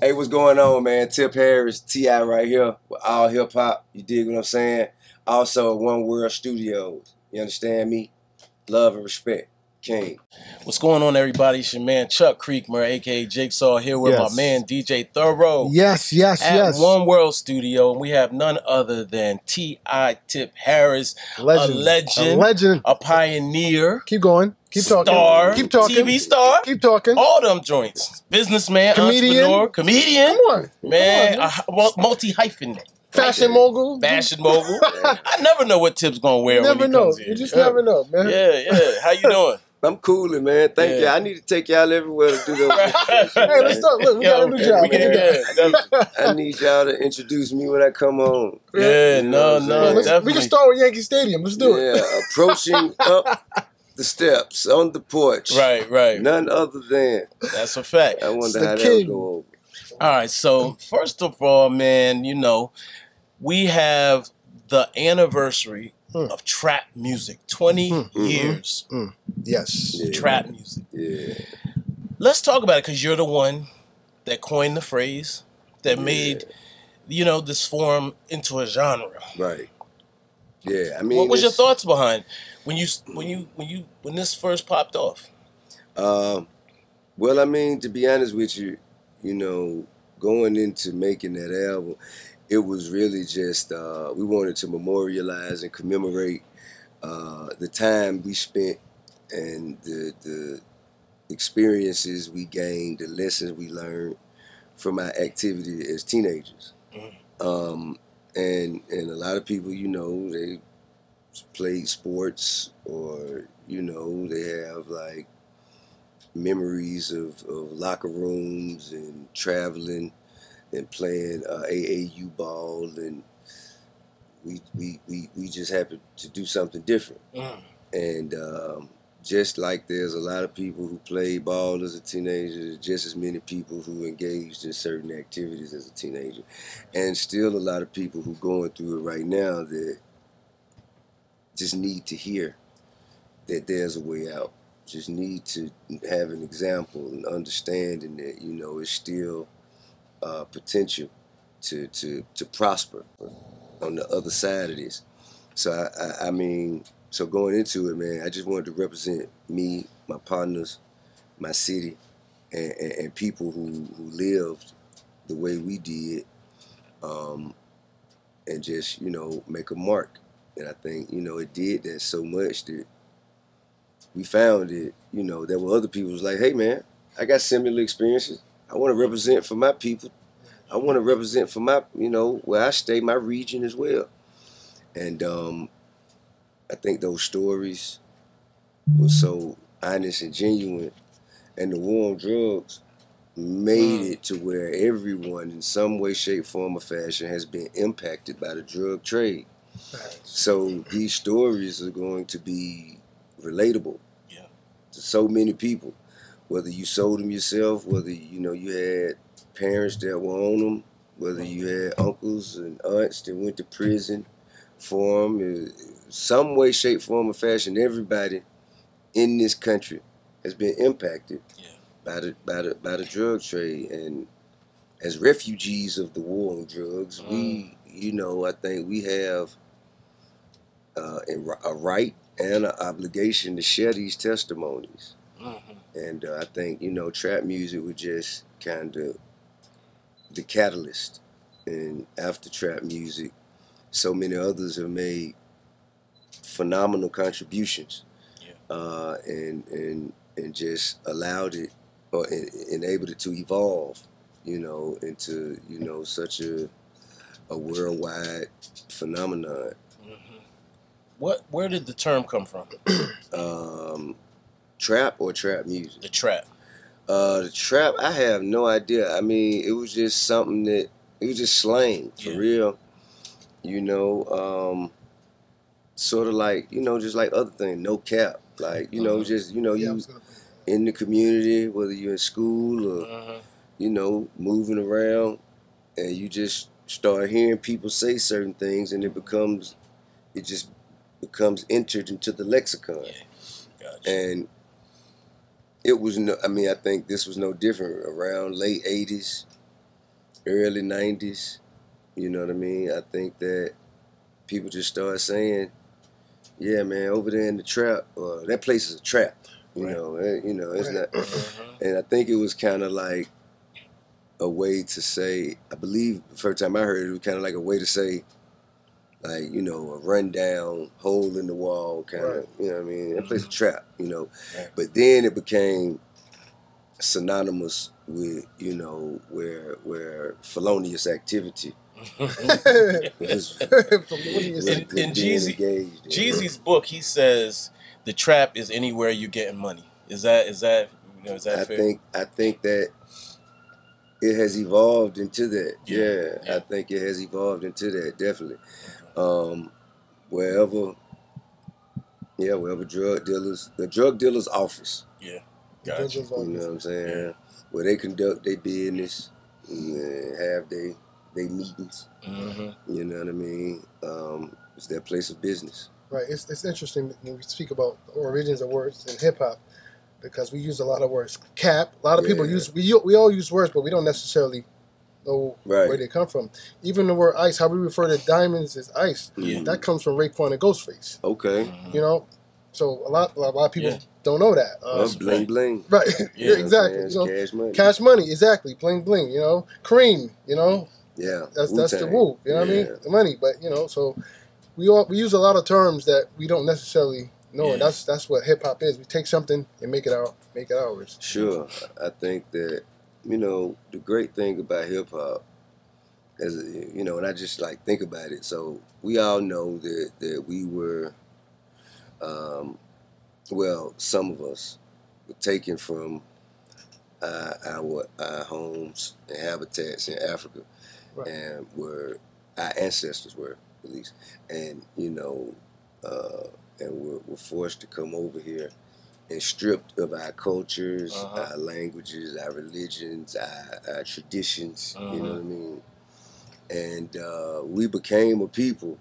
Hey, what's going on, man? Tip Harris, T.I. right here with AllHipHop. You dig what I'm saying? Also, WonWorld Studios. You understand me? Love and respect. King. What's going on, everybody? It's your man Chuck Creekmur, aka Jigsaw, here with my man DJ Thoro. Yes. At WonWorld Studio, and we have none other than T.I. Tip Harris, a legend, a pioneer. Keep going. Keep talking. Star, keep talking. TV star. Keep talking. All them joints. Businessman, entrepreneur, comedian. Come on. Man, multi-hyphenate. Fashion mogul. Fashion mogul. I never know what Tip's gonna wear. Never know. You just never know, man. Yeah. How you doing? I'm cooling, man. Thank you. I need to take y'all everywhere to do that. Hey, let's start. Look, we got a new job. I need y'all to introduce me when I come on. Yeah, no, definitely. We can start with Yankee Stadium. Let's do it. Yeah, approaching up the steps on the porch. Right. None other than. That's a fact. I wonder how that'll go over. All right, so first of all, man, you know, we have the anniversary of trap music. 20 years. Yes. Of trap music. Yeah. Let's talk about it, because you're the one that coined the phrase that made, you know, this form into a genre. Right. Yeah. I mean, what was your thoughts behind when this first popped off? Well, I mean, to be honest with you, you know, going into making that album, it was really just we wanted to memorialize and commemorate the time we spent and the experiences we gained, the lessons we learned from our activity as teenagers. And a lot of people, you know, they played sports, or, you know, they have like memories of locker rooms and traveling and playing AAU ball, and we just happened to do something different. And just like there's a lot of people who played ball as a teenager, just as many people who engaged in certain activities as a teenager, and still a lot of people who going through it right now that just need to hear that there's a way out. Just need to have an example and understanding that, you know, it's still potential to prosper on the other side of this. So I mean, so going into it, man, I just wanted to represent me, my partners, my city, and people who lived the way we did, and just, you know, make a mark. And I think, you know, it did that so much that we found it, you know, there were other people who was like, hey, man, I got similar experiences. I want to represent for my people. I want to represent for my, you know, where I stay, my region as well. And I think those stories were so honest and genuine. And the war on drugs made it to where everyone in some way, shape, form, or fashion has been impacted by the drug trade. So these stories are going to be relatable to so many people, whether you sold them yourself, whether, you know, you had parents that were on them, whether you had uncles and aunts that went to prison for them. Some way, shape, form, or fashion, everybody in this country has been impacted by the drug trade. And as refugees of the war on drugs, we, you know, I think we have a right and an obligation to share these testimonies. And I think, you know, trap music was just kind of the catalyst. And after trap music, so many others have made phenomenal contributions, and just allowed it, or enabled it to evolve, you know, into, you know, such a worldwide phenomenon. Where did the term come from? Trap or trap music? The trap. The trap, I have no idea. I mean, it was just something that, it was just slang, for real. You know, sort of like, you know, just like other things, no cap. Like, you know, just, you know, you in the community, whether you're in school or, you know, moving around, and you just start hearing people say certain things, and it just becomes entered into the lexicon. And it was no, I mean, I think this was no different around late 80s, early 90s, you know what I mean? I think that people just started saying, yeah, man, over there in the trap, that place is a trap. You know, it's not. And I think it was kind of like a way to say, I believe the first time I heard it, it was kind of like a way to say, like, you know, a rundown, hole in the wall kind of, you know what I mean? That place is a trap, you know. But then it became synonymous with, you know, where felonious activity was in Jeezy's book, he says the trap is anywhere you're getting money. Is that fair? I think that it has evolved into that. Yeah. I think it has evolved into that, definitely. Wherever the drug dealer's office. Yeah, gotcha. You know what I'm saying? Yeah. Where they conduct their business and have they meetings. You know what I mean? It's their place of business. Right. It's interesting when we speak about the origins of words in hip hop, because we use a lot of words. Cap. A lot of people use we all use words, but we don't necessarily know where they come from. Even the word ice, how we refer to diamonds as ice, that comes from Raekwon and Ghostface. Okay. You know, so a lot of people don't know that. Bling bling. Right. Yeah, exactly. You know, cash money. Cash money, exactly. Bling bling. You know, cream. You know. Yeah. That's the woo. You know what I mean? The money, but you know, so we use a lot of terms that we don't necessarily know, and that's what hip hop is. We take something and make it ours. Sure. I think that, you know, the great thing about hip hop is, you know, and I just like think about it. So we all know that we were, well, some of us were taken from our homes and habitats in Africa, and where our ancestors were, at least, and you know, and we're forced to come over here and stripped of our cultures, our languages, our religions, our traditions. You know what I mean? And we became a people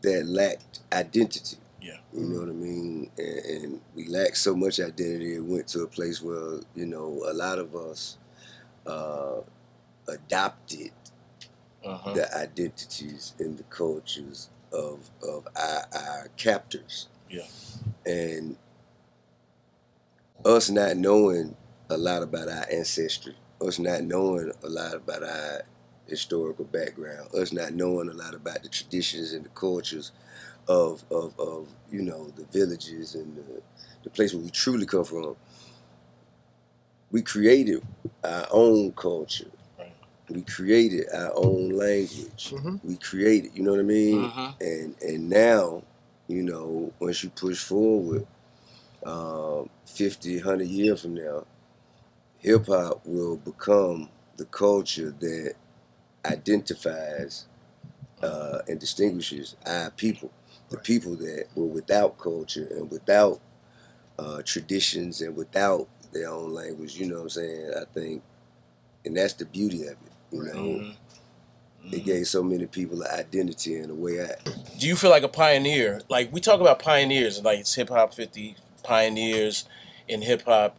that lacked identity. Yeah. You know what I mean? And we lacked so much identity, it went to a place where, you know, a lot of us adopted the identities and the cultures of our captors. Yeah. And us not knowing a lot about our ancestry, us not knowing a lot about our historical background, us not knowing a lot about the traditions and the cultures of you know, the villages and the place where we truly come from. We created our own culture. We created our own language. We created, you know what I mean? And now, you know, once you push forward 50, 100 years from now, hip hop will become the culture that identifies and distinguishes our people. The people that were without culture and without traditions and without their own language, you know what I'm saying? I think, and that's the beauty of it, you know? It gave so many people an identity and a way out. Do you feel like a pioneer? Like, we talk about pioneers, like it's Hip Hop 50 pioneers in hip hop,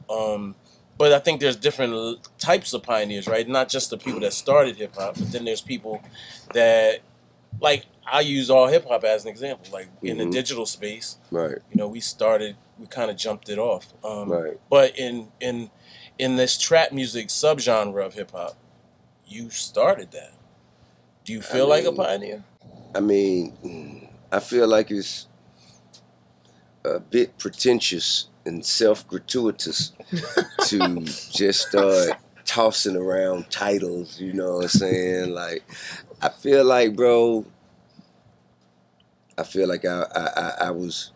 but I think there's different types of pioneers, right? Not just the people that started hip hop, but then there's people that, like, I use AllHipHop as an example. Like, in the digital space, right? You know, we kind of jumped it off. Right. But in this trap music subgenre of hip hop, you started that. Do you feel like a pioneer? I mean, I feel like it's a bit pretentious and self-gratuitous to just start tossing around titles, you know what I'm saying? Like, I feel like, bro, I was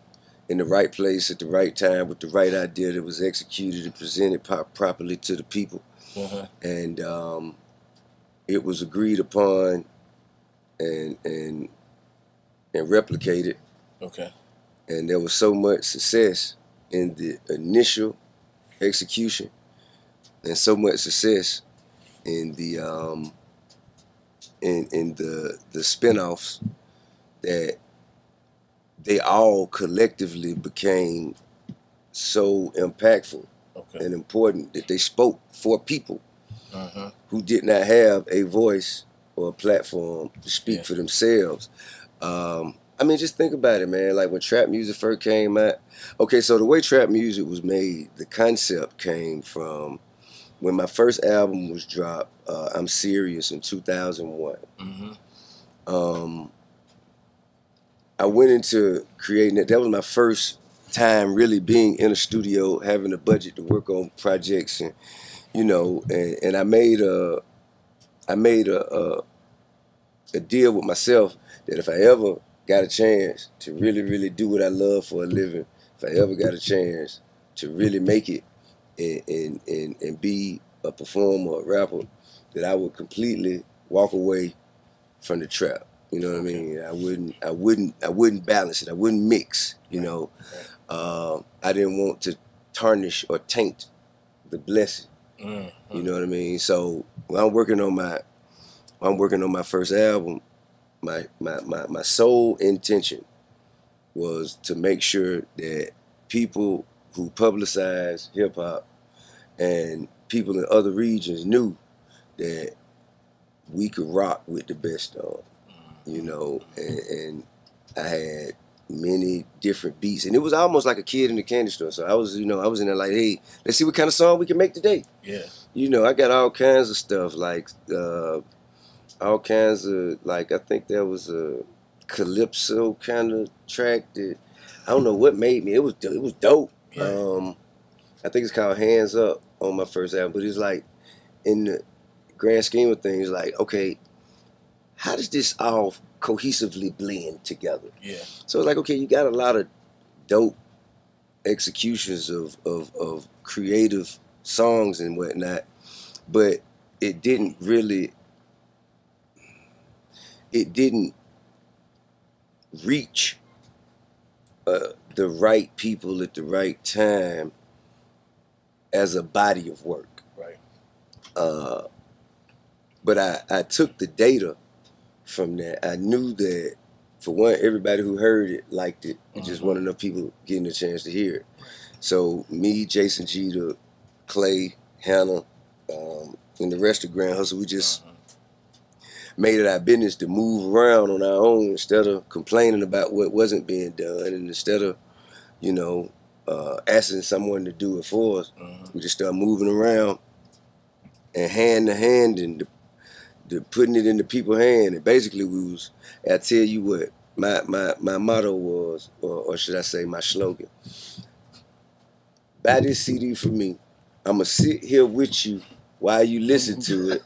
in the right place at the right time with the right idea that was executed and presented properly to the people. And it was agreed upon and replicated. Okay. And there was so much success in the initial execution and so much success in the the spin-offs that they all collectively became so impactful and important that they spoke for people. who did not have a voice or a platform to speak for themselves. I mean, just think about it, man. Like when trap music first came out. Okay, so the way trap music was made, the concept came from when my first album was dropped, I'm Serious, in 2001. I went into creating it. That was my first time really being in a studio, having a budget to work on projects, and you know, and I made a deal with myself that if I ever got a chance to really do what I love for a living, if I ever got a chance to really make it and be a performer or a rapper, that I would completely walk away from the trap. You know what I mean? I wouldn't balance it. I wouldn't mix. You know, I didn't want to tarnish or taint the blessing. You know what I mean? So when I'm working on my first album, my sole intention was to make sure that people who publicize hip hop and people in other regions knew that we could rock with the best of, you know, and I had many different beats, and it was almost like a kid in the candy store. So I was in there like, hey, let's see what kind of song we can make today. Yeah. You know, I got all kinds of stuff, like all kinds of, like, I think there was a calypso kind of track that I don't know what made me. It was dope. Yeah. I think it's called Hands Up on my first album, but it's like, in the grand scheme of things, like, okay, how does this all cohesively blend together? Yeah. So it's like, okay, you got a lot of dope executions of creative songs and whatnot, but it didn't reach the right people at the right time as a body of work. Right. But I took the data from that. I knew that, for one, everybody who heard it liked it. It just wasn't enough people getting a chance to hear it. So me, Jason Jeter, Clay, Hannah, and the rest of Grand Hustle, we just made it our business to move around on our own instead of complaining about what wasn't being done, and instead of, you know, asking someone to do it for us. We just started moving around and hand to hand and putting it in the people's hand. And basically I tell you what, my motto was, or should I say my slogan: buy this CD from me. I'm going to sit here with you while you listen to it.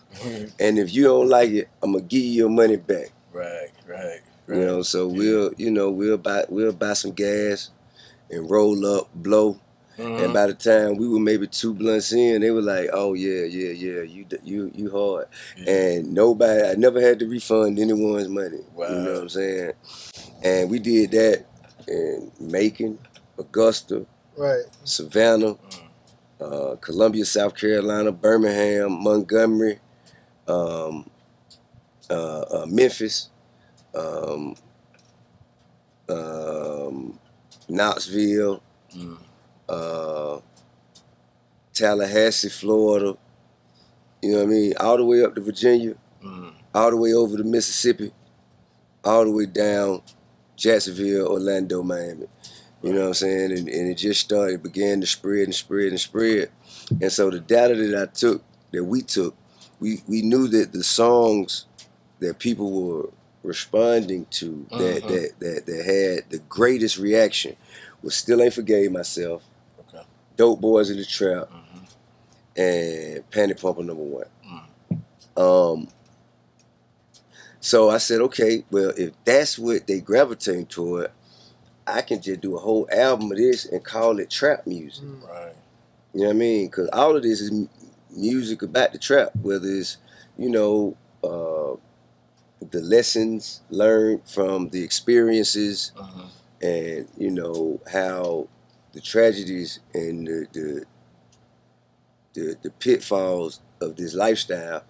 And if you don't like it, I'm going to give you your money back. Right. You know, so we'll buy some gas and roll up, blow. And by the time we were maybe 2 blunts in, they were like, "Oh yeah, you hard." Yeah. And I never had to refund anyone's money. Wow. You know what I'm saying? And we did that in Macon, Augusta, Savannah, Columbia, South Carolina, Birmingham, Montgomery, Memphis, Knoxville. Tallahassee, Florida, you know what I mean? All the way up to Virginia, all the way over to Mississippi, all the way down Jacksonville, Orlando, Miami. You know what I'm saying? And it just began to spread and spread and spread. And so the data that we took, we knew that the songs that people were responding to that had the greatest reaction was Still Ain't Forgave Myself, Dope Boys in the Trap, and Panic Pumper #1. So I said, okay, well, if that's what they gravitate toward, I can just do a whole album of this and call it trap music. Right. You know what I mean? Because all of this is music about the trap, whether it's, you know, the lessons learned from the experiences, and, you know, how the tragedies and the pitfalls of this lifestyle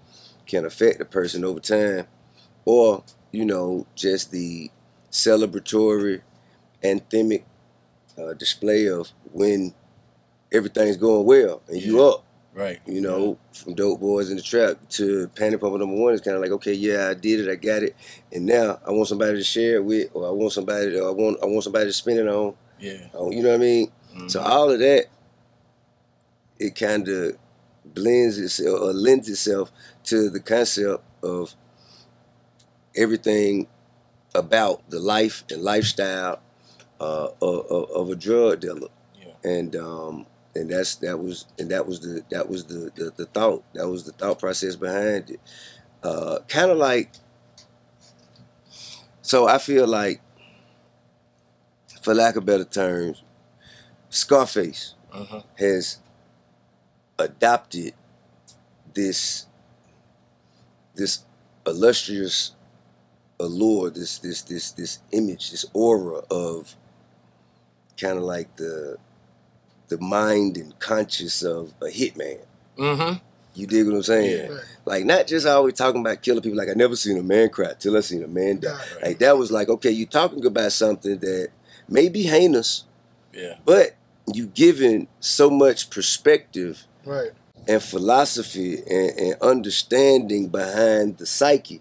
can affect a person over time, or, you know, just the celebratory, anthemic display of when everything's going well and you up. Right. You know, from Dope Boys in the Trap to Panic Pumper #1 is kind of like, okay, yeah, I did it, I got it, and now I want somebody to share it with, or I want somebody to spin it on. Yeah. You know what I mean? So all of that, it kind of blends itself or lends itself to the concept of everything about the life and lifestyle of a drug dealer. Yeah. And that was the thought. That was the thought process behind it. Kind of like, so I feel like, for lack of better terms, Scarface has adopted this illustrious allure, this image, this aura of kind of like the mind and conscious of a hitman. You dig what I'm saying? Yeah. Like, not just always talking about killing people. Like, I never seen a man cry till I seen a man die. Right. Like, that was like, okay, you talking about something that may be heinous, but you giving so much perspective and philosophy and understanding behind the psyche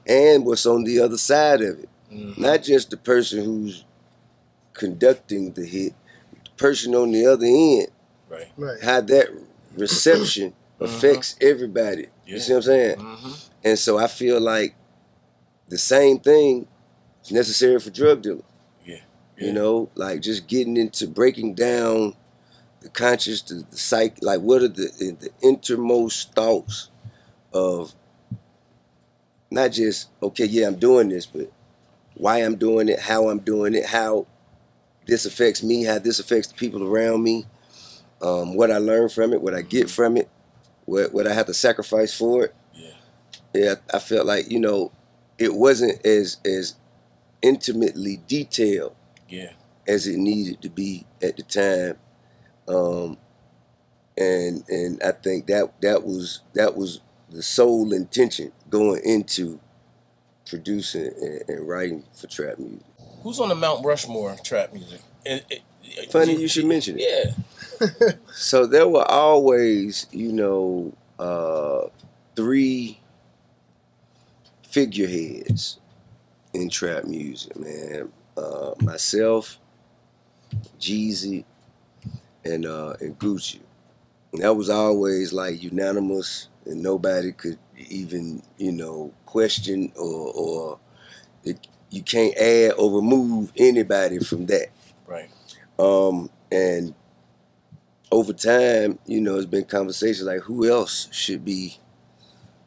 and what's on the other side of it. Not just the person who's conducting the hit, the person on the other end, how that reception affects everybody. You see what I'm saying? And so I feel like the same thing is necessary for drug dealers. You know, like just getting into breaking down the conscious, the psyche, like what are the innermost thoughts of not just, okay, yeah, I'm doing this, but why I'm doing it, how this affects me, how this affects the people around me, what I learn from it, what I get from it, what I have to sacrifice for it. Yeah, I felt like, you know, it wasn't as intimately detailed as it needed to be at the time. And I think that was the sole intention going into producing and writing for trap music. Who's on the Mount Rushmore of trap music? Funny you should mention it. Yeah. So there were always, you know, 3 figureheads in trap music, man. Myself, Jeezy, and Grouchy. And that was always like unanimous, and nobody could even, you know, question or you can't add or remove anybody from that. Right. And over time, you know, it's been conversations like who else should be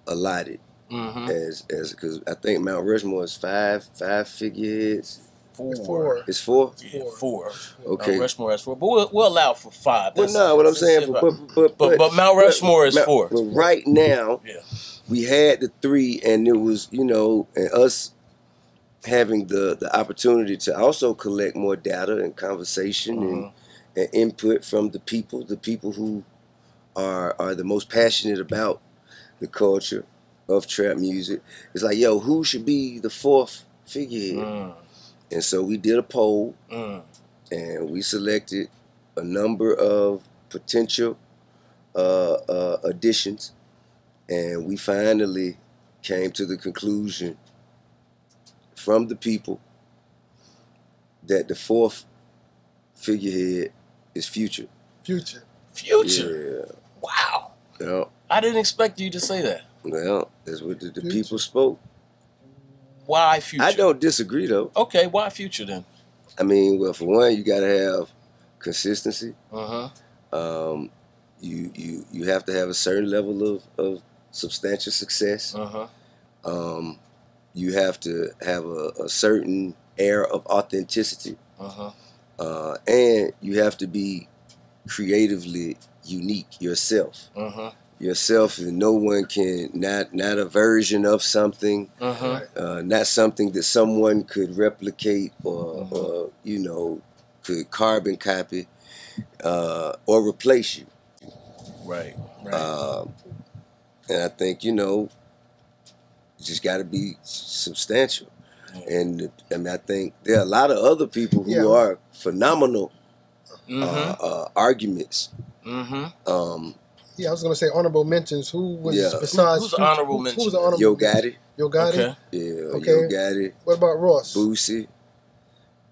allotted as because I think Mount Rushmore is 5 figureheads. 4. It's 4? Yeah, 4. Okay. Mount Rushmore has 4, but we'll allow for 5. Well, no, what I'm saying, but Mount Rushmore is 4. But right now, we had the 3, and it was, you know, and us having the opportunity to also collect more data and conversation and input from the people who are the most passionate about the culture of trap music. It's like, yo, who should be the 4th figurehead? And so we did a poll, and we selected a number of potential additions, and we finally came to the conclusion from the people that the 4th figurehead is Future. Future. Yeah. Wow. Yeah. I didn't expect you to say that. Well, that's what the people spoke. Why Future? I don't disagree, though. Okay, why Future then? I mean, well, for one, you got to have consistency. You have to have a certain level of substantial success. You have to have a certain air of authenticity. And you have to be creatively unique yourself. Yourself, and no one can, not a version of something, not something that someone could replicate or you know, could carbon copy or replace you. Right. And I think, you know, you just got to be substantial. And I mean, I think there are a lot of other people who are phenomenal arguments. Yeah, I was gonna say honorable mentions. Who was besides? Who's honorable mention? Who was the honorable? Yo Gotti. Yo Gotti. Okay. Yeah. Okay. Yo Gotti. What about Ross? Boosie.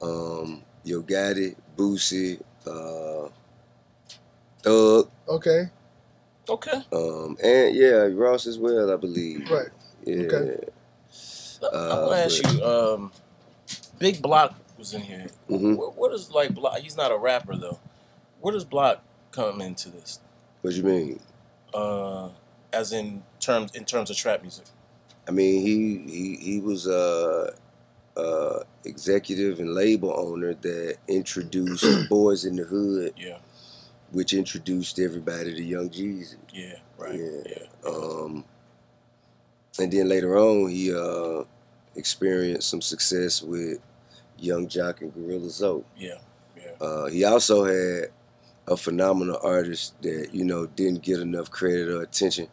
Yo Gotti. Boosie. Thug. Okay. Okay. And yeah, Ross as well, I believe. Right. Yeah. Okay. I want to ask you. Big Block was in here. Mm-hmm. What is like Block? He's not a rapper though. Where does Block come into this? What you mean? As in terms of trap music. I mean, he was executive and label owner that introduced Boys in the Hood. Yeah. Which introduced everybody to Young Jeezy. Yeah. Right. Yeah. And then later on, he experienced some success with Young Jock and Gorilla Zoe. Yeah. Yeah. He also had a phenomenal artist that didn't get enough credit or attention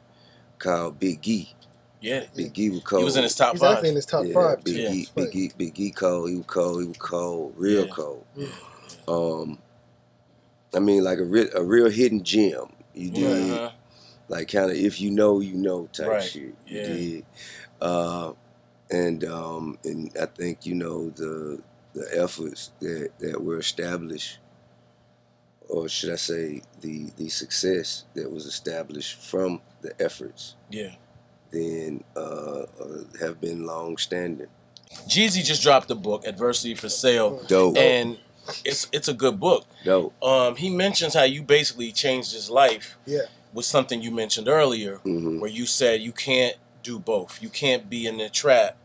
called Big Gee. Yeah. Big Gee was cold. He was in his top 5. Exactly in his top 5. Big Gee cold. He was cold. He was cold. Real cold. Yeah. I mean, like a real hidden gem. You did, like kind of if you know type shit. You did, and I think the efforts that were established, or should I say the success that was established from the efforts. Yeah. Then have been long standing. Jeezy just dropped a book, Adversity for Sale. Dope. And it's a good book. Dope. He mentions how you basically changed his life. Yeah. With something you mentioned earlier, where you said you can't do both. You can't be in the trap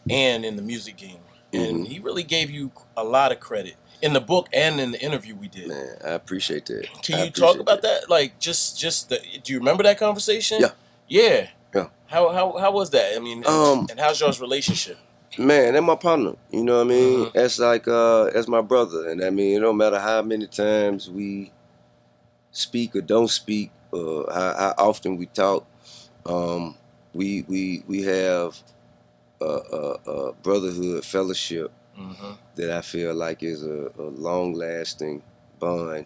and in the music game. And he really gave you a lot of credit in the book and in the interview we did. Man, I appreciate that. Can you talk about that? Like just do you remember that conversation? Yeah. Yeah. Yeah. How was that? I mean, and how's y'all's relationship? Man, that's my partner. You know what I mean? That's like that's my brother. And I mean, it don't matter how many times we speak or don't speak, or how often we talk. We have a brotherhood fellowship that I feel like is a long lasting bond.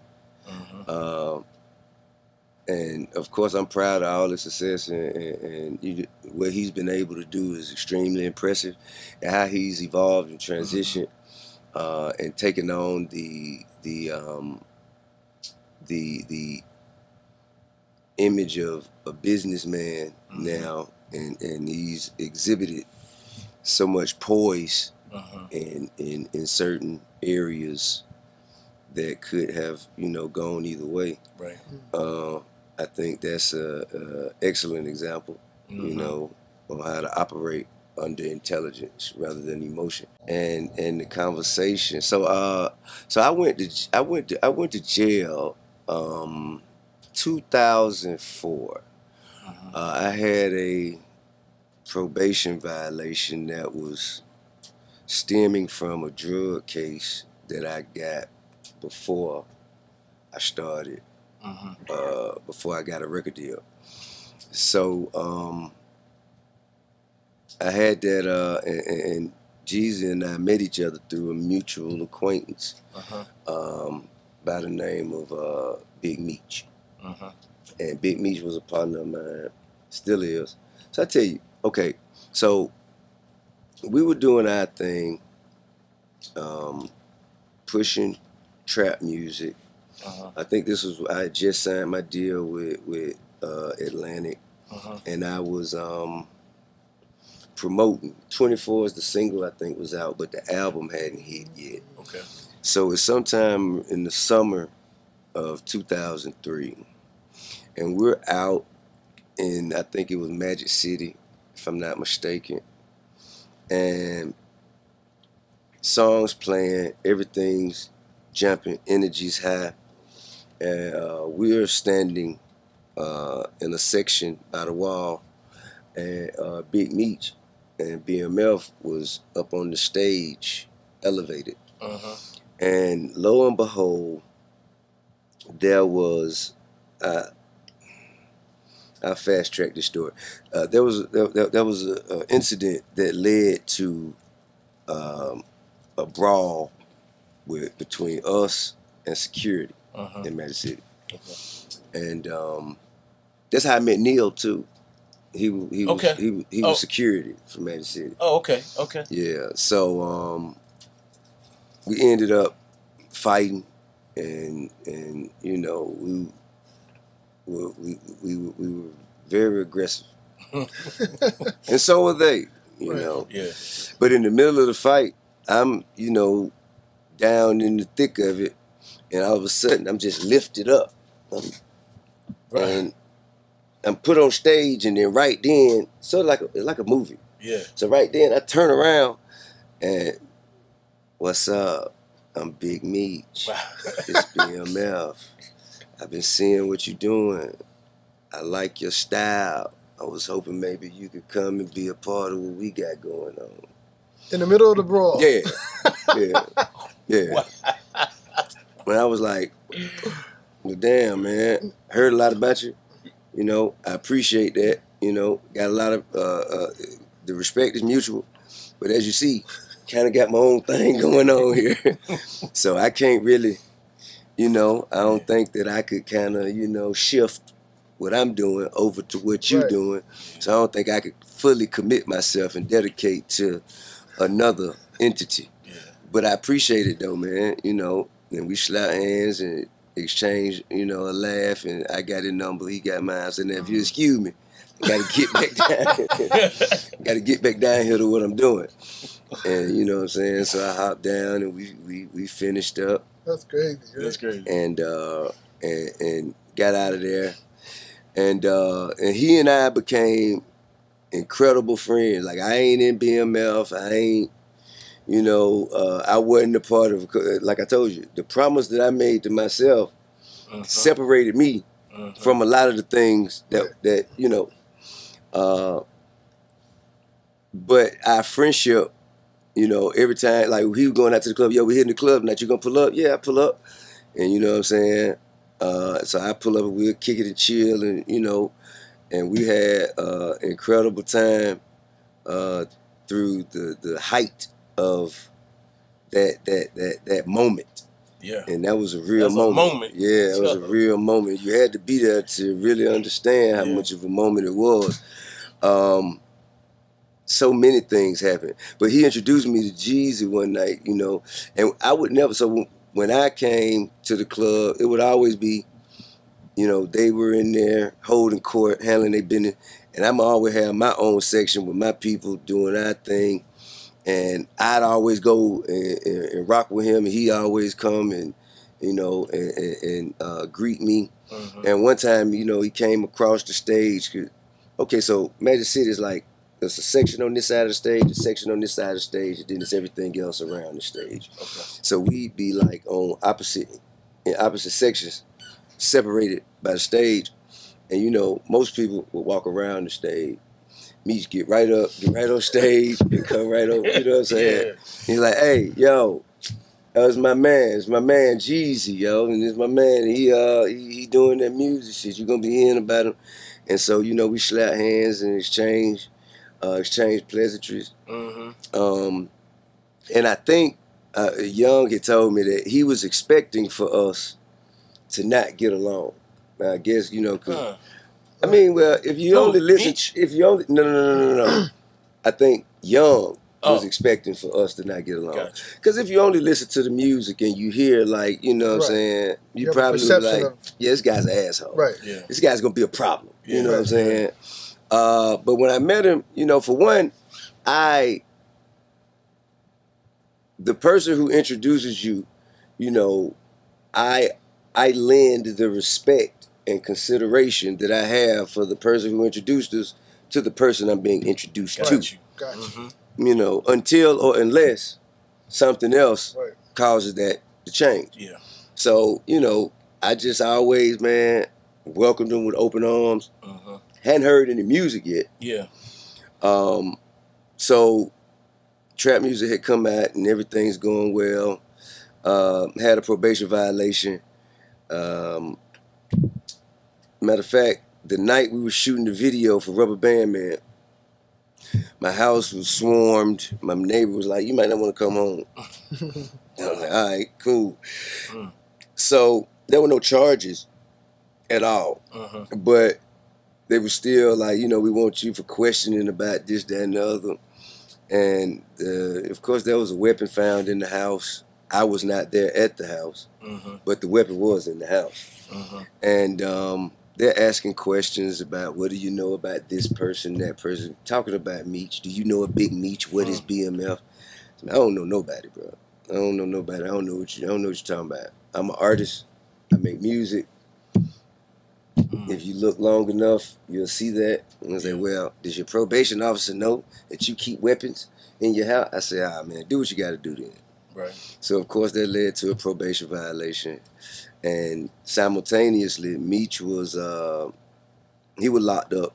And of course, I'm proud of all the success, and what he's been able to do is extremely impressive. And how he's evolved and transitioned, and taken on the image of a businessman now, and he's exhibited so much poise in certain areas that could have gone either way. Right. I think that's a excellent example, on how to operate under intelligence rather than emotion, and the conversation. So I went to jail 2004. I had a probation violation that was stemming from a drug case that I got before I started. Before I got a record deal. So I had that, and Jeezy and I met each other through a mutual acquaintance by the name of Big Meech. And Big Meech was a partner of mine, still is. So I tell you, okay, so we were doing our thing, pushing trap music. I think this was, I had just signed my deal with Atlantic, and I was promoting. 24 is the single I think was out, but the album hadn't hit yet. Okay. So it's sometime in the summer of 2003, and we're out in, I think it was Magic City, if I'm not mistaken, and songs playing, everything's jumping, energy's high. And we're standing in a section by the wall, and Big Meech and BMF was up on the stage, elevated. And lo and behold, there was, I'll fast track this story. There was an incident that led to a brawl between us and security in Magic City. And that's how I met Neil too. He Okay. was security for Magic City. Oh, okay. Okay. Yeah. So we ended up fighting, and you know we were very aggressive, and so were they. You know. Yeah. But in the middle of the fight, I'm down in the thick of it, and all of a sudden I'm just lifted up, and I'm put on stage, and then right then, sort of like a movie. Yeah. So right then I turn around, and what's up? I'm Big Meech. Wow. It's BMF. I've been seeing what you're doing. I like your style. I was hoping maybe you could come and be a part of what we got going on. In the middle of the brawl. Yeah. When I was like, well, damn, man, heard a lot about you. You know, I appreciate that. You know, got a lot of, the respect is mutual. But as you see, kind of got my own thing going on here. So I can't really, I don't think that I could kind of, shift what I'm doing over to what you're doing. So I don't think I could fully commit myself and dedicate to another entity. Yeah. But I appreciate it though, man. And we slapped hands and exchanged, a laugh, and I got his number, he got mine. So now if you excuse me, I gotta get back down. Gotta get back down here to what I'm doing. And you know what I'm saying? So I hopped down and we finished up. That's crazy. Right? That's crazy. And got out of there. And he and I became incredible friends. Like I ain't in BMF. I ain't, I wasn't a part of, like I told you, the promise that I made to myself separated me from a lot of the things that but our friendship, every time, like he was going out to the club, yo, we hitting the club tonight, you gonna pull up? Yeah, I pull up. And you know what I'm saying? So I pull up and we'll kick it and chill, and and we had incredible time through the height of that moment. Yeah. And that was a real moment. Yeah, it was a real moment. You had to be there to really understand how much of a moment it was. So many things happened. But he introduced me to Jeezy one night, and I would never, so when I came to the club, it would always be, they were in there holding court, handling their business, and I'm always have my own section with my people doing our thing, and I'd always go and rock with him, and he always come and, greet me. And one time, he came across the stage. Okay, so Magic City is like, there's a section on this side of the stage, a section on this side of the stage, and then there's everything else around the stage. Okay. So we'd be like on opposite sections, separated by the stage. And most people would walk around the stage. Meech get right on stage, and come right over, you know what I'm saying? Yeah. He's like, hey, yo, it's my man Jeezy, yo, and it's my man, he doing that music shit, you gonna be hearing about him. And so, we slapped hands and exchange pleasantries. And I think Young had told me that he was expecting for us to not get along. I guess, because, I mean, well, if you only listen, no. I think Young was expecting for us to not get along. Because if you only listen to the music and you hear, like, you know what I'm saying, you probably like, yeah, this guy's an asshole. Right. Yeah. This guy's going to be a problem. You know what I'm saying? But when I met him, for one, the person who introduces you, I lend the respect and consideration that I have for the person who introduced us to the person I'm being introduced to. Gotcha. Until or unless something else causes that to change. Yeah. So, I just always, man, welcomed them with open arms. Hadn't heard any music yet. Yeah. So Trap Music had come out and everything's going well. Had a probation violation. Matter of fact, the night we were shooting the video for Rubber Band Man, my house was swarmed. My neighbor was like, you might not want to come home. I was like, all right, cool. So there were no charges at all. But they were still like, you know, we want you for questioning about this, that, and the other. And of course, there was a weapon found in the house. I was not there at the house, but the weapon was in the house. And they're asking questions about, what do you know about this person, that person? Talking about Meech. Do you know a big Meech? What is BMF? I don't know nobody, bro. I don't know nobody. I don't know what you're talking about. I'm an artist. I make music. If you look long enough, you'll see that. And I say, well, does your probation officer know that you keep weapons in your house? I say, man, do what you got to do then. Right. So, of course, that led to a probation violation. And simultaneously, Meech was, he was locked up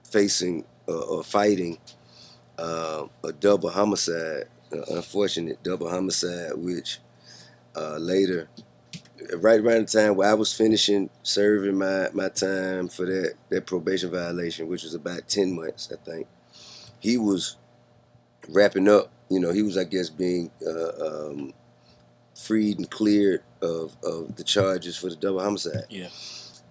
facing or fighting a double homicide, unfortunate double homicide, which later, right around the time where I was finishing serving my time for that probation violation, which was about 10 months, I think, he was wrapping up. You know, he was, I guess, being freed and cleared of the charges for the double homicide. Yeah.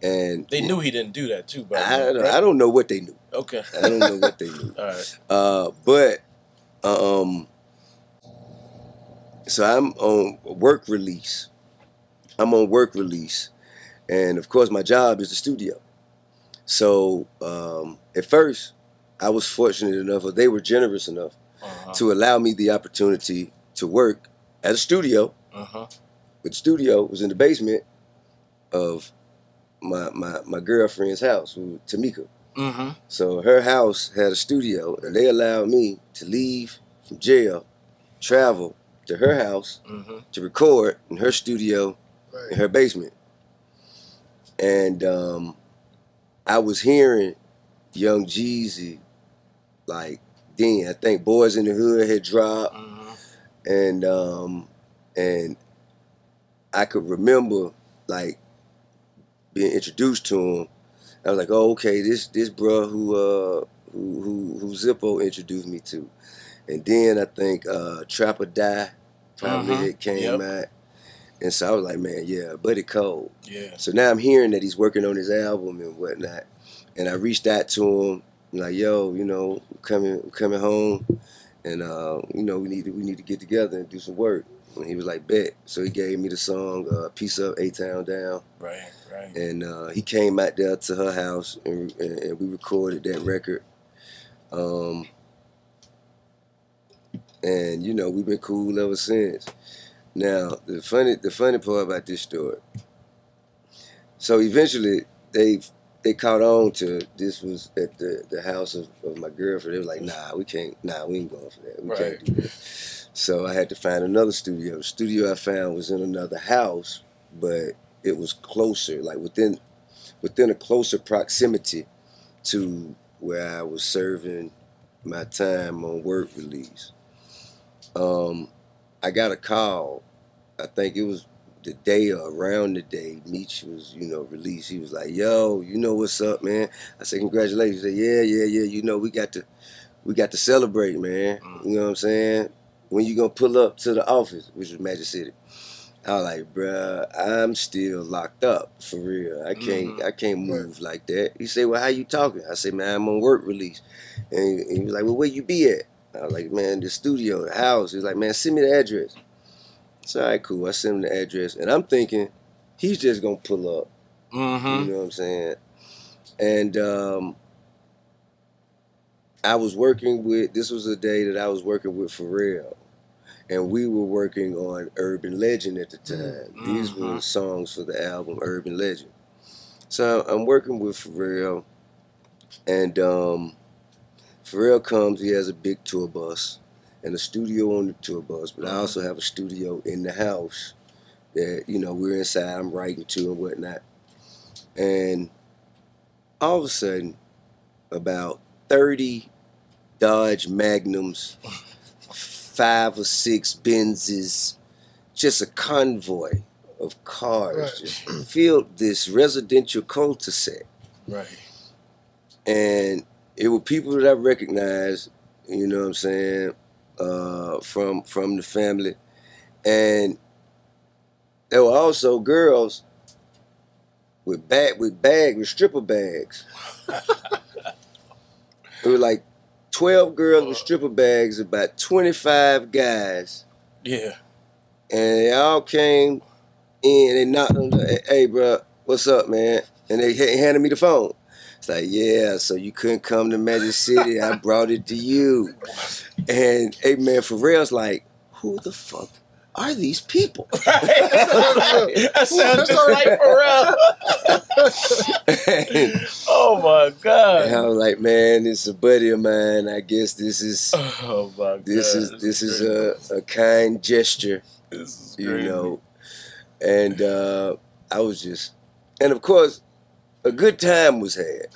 And they knew he didn't do that too, but I don't know what they knew. Okay. I don't know what they knew. All right. But so I'm on work release. And of course my job is the studio. So at first I was fortunate enough, or they were generous enough to allow me the opportunity to work at a studio. But the studio was in the basement of my girlfriend's house, Tamika. So her house had a studio, and they allowed me to leave from jail, travel to her house to record in her studio in her basement. And I was hearing Young Jeezy, like, then I think Boys in the Hood had dropped, and I could remember like being introduced to him. I was like, oh, okay, this bruh who Zippo introduced me to. And then I think Trap or Die probably came out. And so I was like, man, yeah, Buddy Cole. Yeah. So now I'm hearing that he's working on his album and whatnot. And I reached out to him, like, yo, you know, I'm coming home, and you know, we need to get together and do some work. And he was like, bet. So he gave me the song Peace Up, A-Town Down. Right. And he came out there to her house, and we recorded that record. And you know, we've been cool ever since. Now, the funny part about this story. So eventually, they caught on to this was at the house of my girlfriend. They were like, nah, we ain't going for that. We can't do that. So I had to find another studio. The studio I found was in another house, but it was closer, like within a closer proximity to where I was serving my time on work release. I got a call. I think it was the day or around the day Meech was, you know, released. He was like, yo, you know what's up, man? I said, congratulations. He said, yeah. You know, we got to celebrate, man. You know what I'm saying? When you gonna pull up to the office, which was Magic City? I was like, bruh, I'm still locked up, for real. I can't move like that. He said, well, how you talking? I said, man, I'm on work release. And he was like, well, where you be at? I was like, man, the studio, the house. He was like, man, send me the address. So, all right, cool. I sent him the address. And I'm thinking, he's just going to pull up. You know what I'm saying? And I was working with, this was a day that I was working with Pharrell. And we were working on Urban Legend at the time. These were songs for the album Urban Legend. So I'm working with Pharrell. And Pharrell comes, he has a big tour bus and a studio on the tour bus, but I also have a studio in the house that, you know, we're inside, I'm writing to and whatnot. And all of a sudden, about 30 Dodge Magnums, 5 or 6 Benzes, just a convoy of cars just filled this residential cul-de-sac. Right. And it were people that I recognized, you know what I'm saying, from the family. And there were also girls with stripper bags. It was like 12 girls with stripper bags, about 25 guys. Yeah. And they all came in, they knocked on the, hey, bro, what's up, man? And they handed me the phone. It's like, yeah, so you couldn't come to Magic City. I brought it to you. And, hey, man, Pharrell's like, who the fuck are these people? That sounds just like Pharrell. Oh, my God. And I was like, man, it's a buddy of mine. I guess this is this is a kind gesture. This is you crazy. know. And I was just, and of course, a good time was had.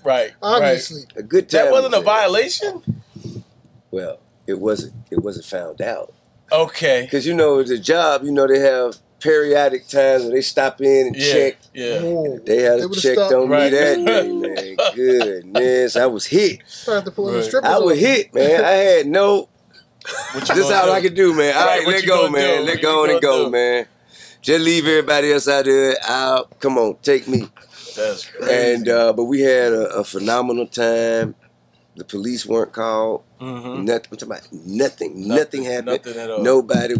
Right. Obviously. Right. A good time. That wasn't a had. violation? Well, it wasn't found out. Okay. Because, you know, the job, you know, they have periodic times where they stop in and check. Yeah. And they had checked on me that day, man. Goodness, I was hit. I was hit, man. I had no. This is all I could do, man. All right, let go, man. Let go and go, man. Just leave everybody else out there. Come on, take me. That's crazy. And but we had a phenomenal time. The police weren't called. Mm-hmm. Nothing. I'm talking about nothing. Nothing happened. Nothing at all. Nobody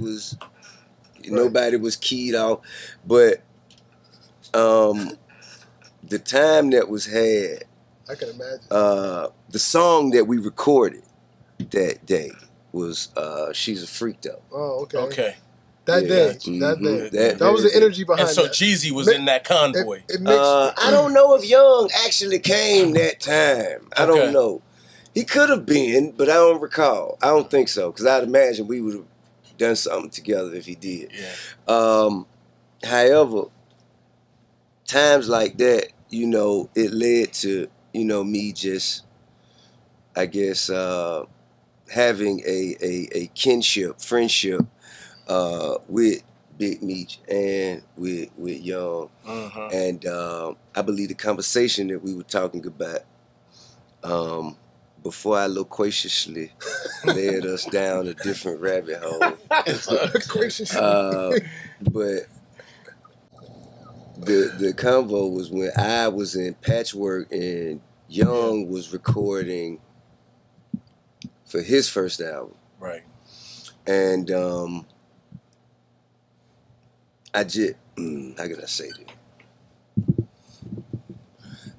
was keyed off. But the time that was had, I can imagine. the song that we recorded that day was "She's a Freak," though. Oh, okay. Okay. That day. That was the energy behind it. And so Jeezy was in that convoy. I don't know if Young actually came that time. I don't know. He could have been, but I don't recall. I don't think so, because I'd imagine we would have done something together if he did. Yeah. However, times like that, you know, it led to, you know, me just, I guess, having a kinship, friendship with Big Meech and with Young. Mm-hmm. And I believe the conversation that we were talking about before I loquaciously led us down a different rabbit hole. But the convo was when I was in Patchwork and Young was recording for his first album. Right. And I just, how can I say that?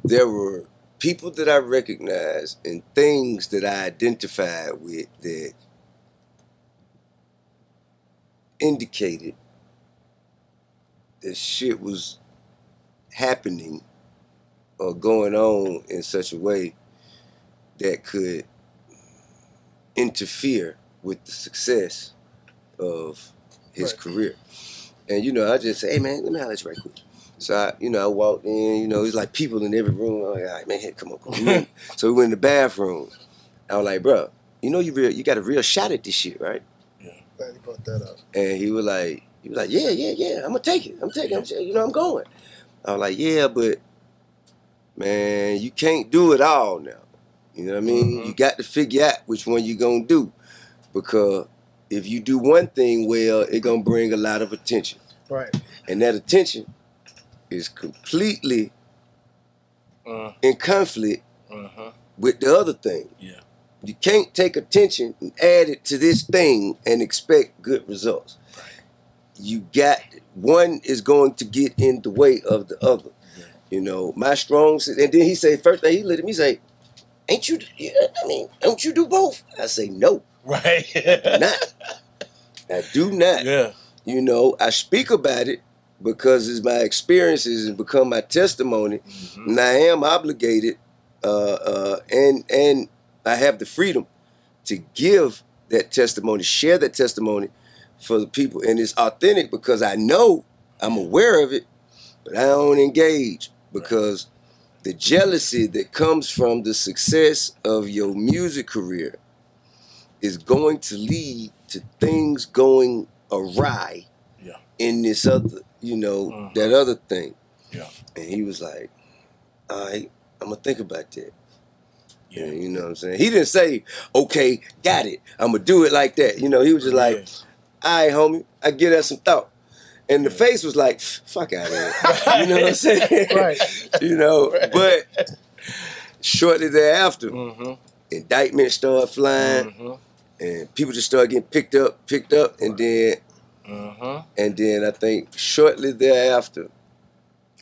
There were people that I recognized and things that I identified with that indicated that shit was happening or going on in such a way that could interfere with the success of his career. And, you know, I just say, hey, man, let me holler at you right quick. So, I walked in, you know, it's like people in every room. I'm like, all right, man, hey, come on. So we went in the bathroom. I was like, bro, you know you got a real shot at this shit, right? Yeah. Glad you brought that up. And he was like, yeah, I'm going to take it. I'm going. I was like, yeah, but, man, you can't do it all now. You know what I mean? Mm-hmm. You got to figure out which one you're going to do. Because if you do one thing well, it's going to bring a lot of attention. Right. And that attention is completely in conflict with the other thing. Yeah. You can't take attention and add it to this thing and expect good results. Right. You got, one is going to get in the way of the other. Yeah. You know, my strong, and then he say, first thing he looked at me, say, don't you do both? I say, no. Right. I do not. Yeah. You know, I speak about it because it's my experiences and become my testimony. Mm-hmm. And I am obligated and I have the freedom to give that testimony, share that testimony for the people. And it's authentic because I know, I'm aware of it, but I don't engage because the jealousy that comes from the success of your music career is going to lead to things going awry in this other, that other thing. Yeah. And he was like, all right, I'm going to think about that. Yeah. And you know what I'm saying? He didn't say, okay, got it. I'm going to do it like that. You know, he was just like, all right, homie, I give that some thought. And the face was like, fuck out of here. You know what I'm saying? Right. You know, but shortly thereafter, indictments started flying, and people just started getting picked up, and then I think shortly thereafter,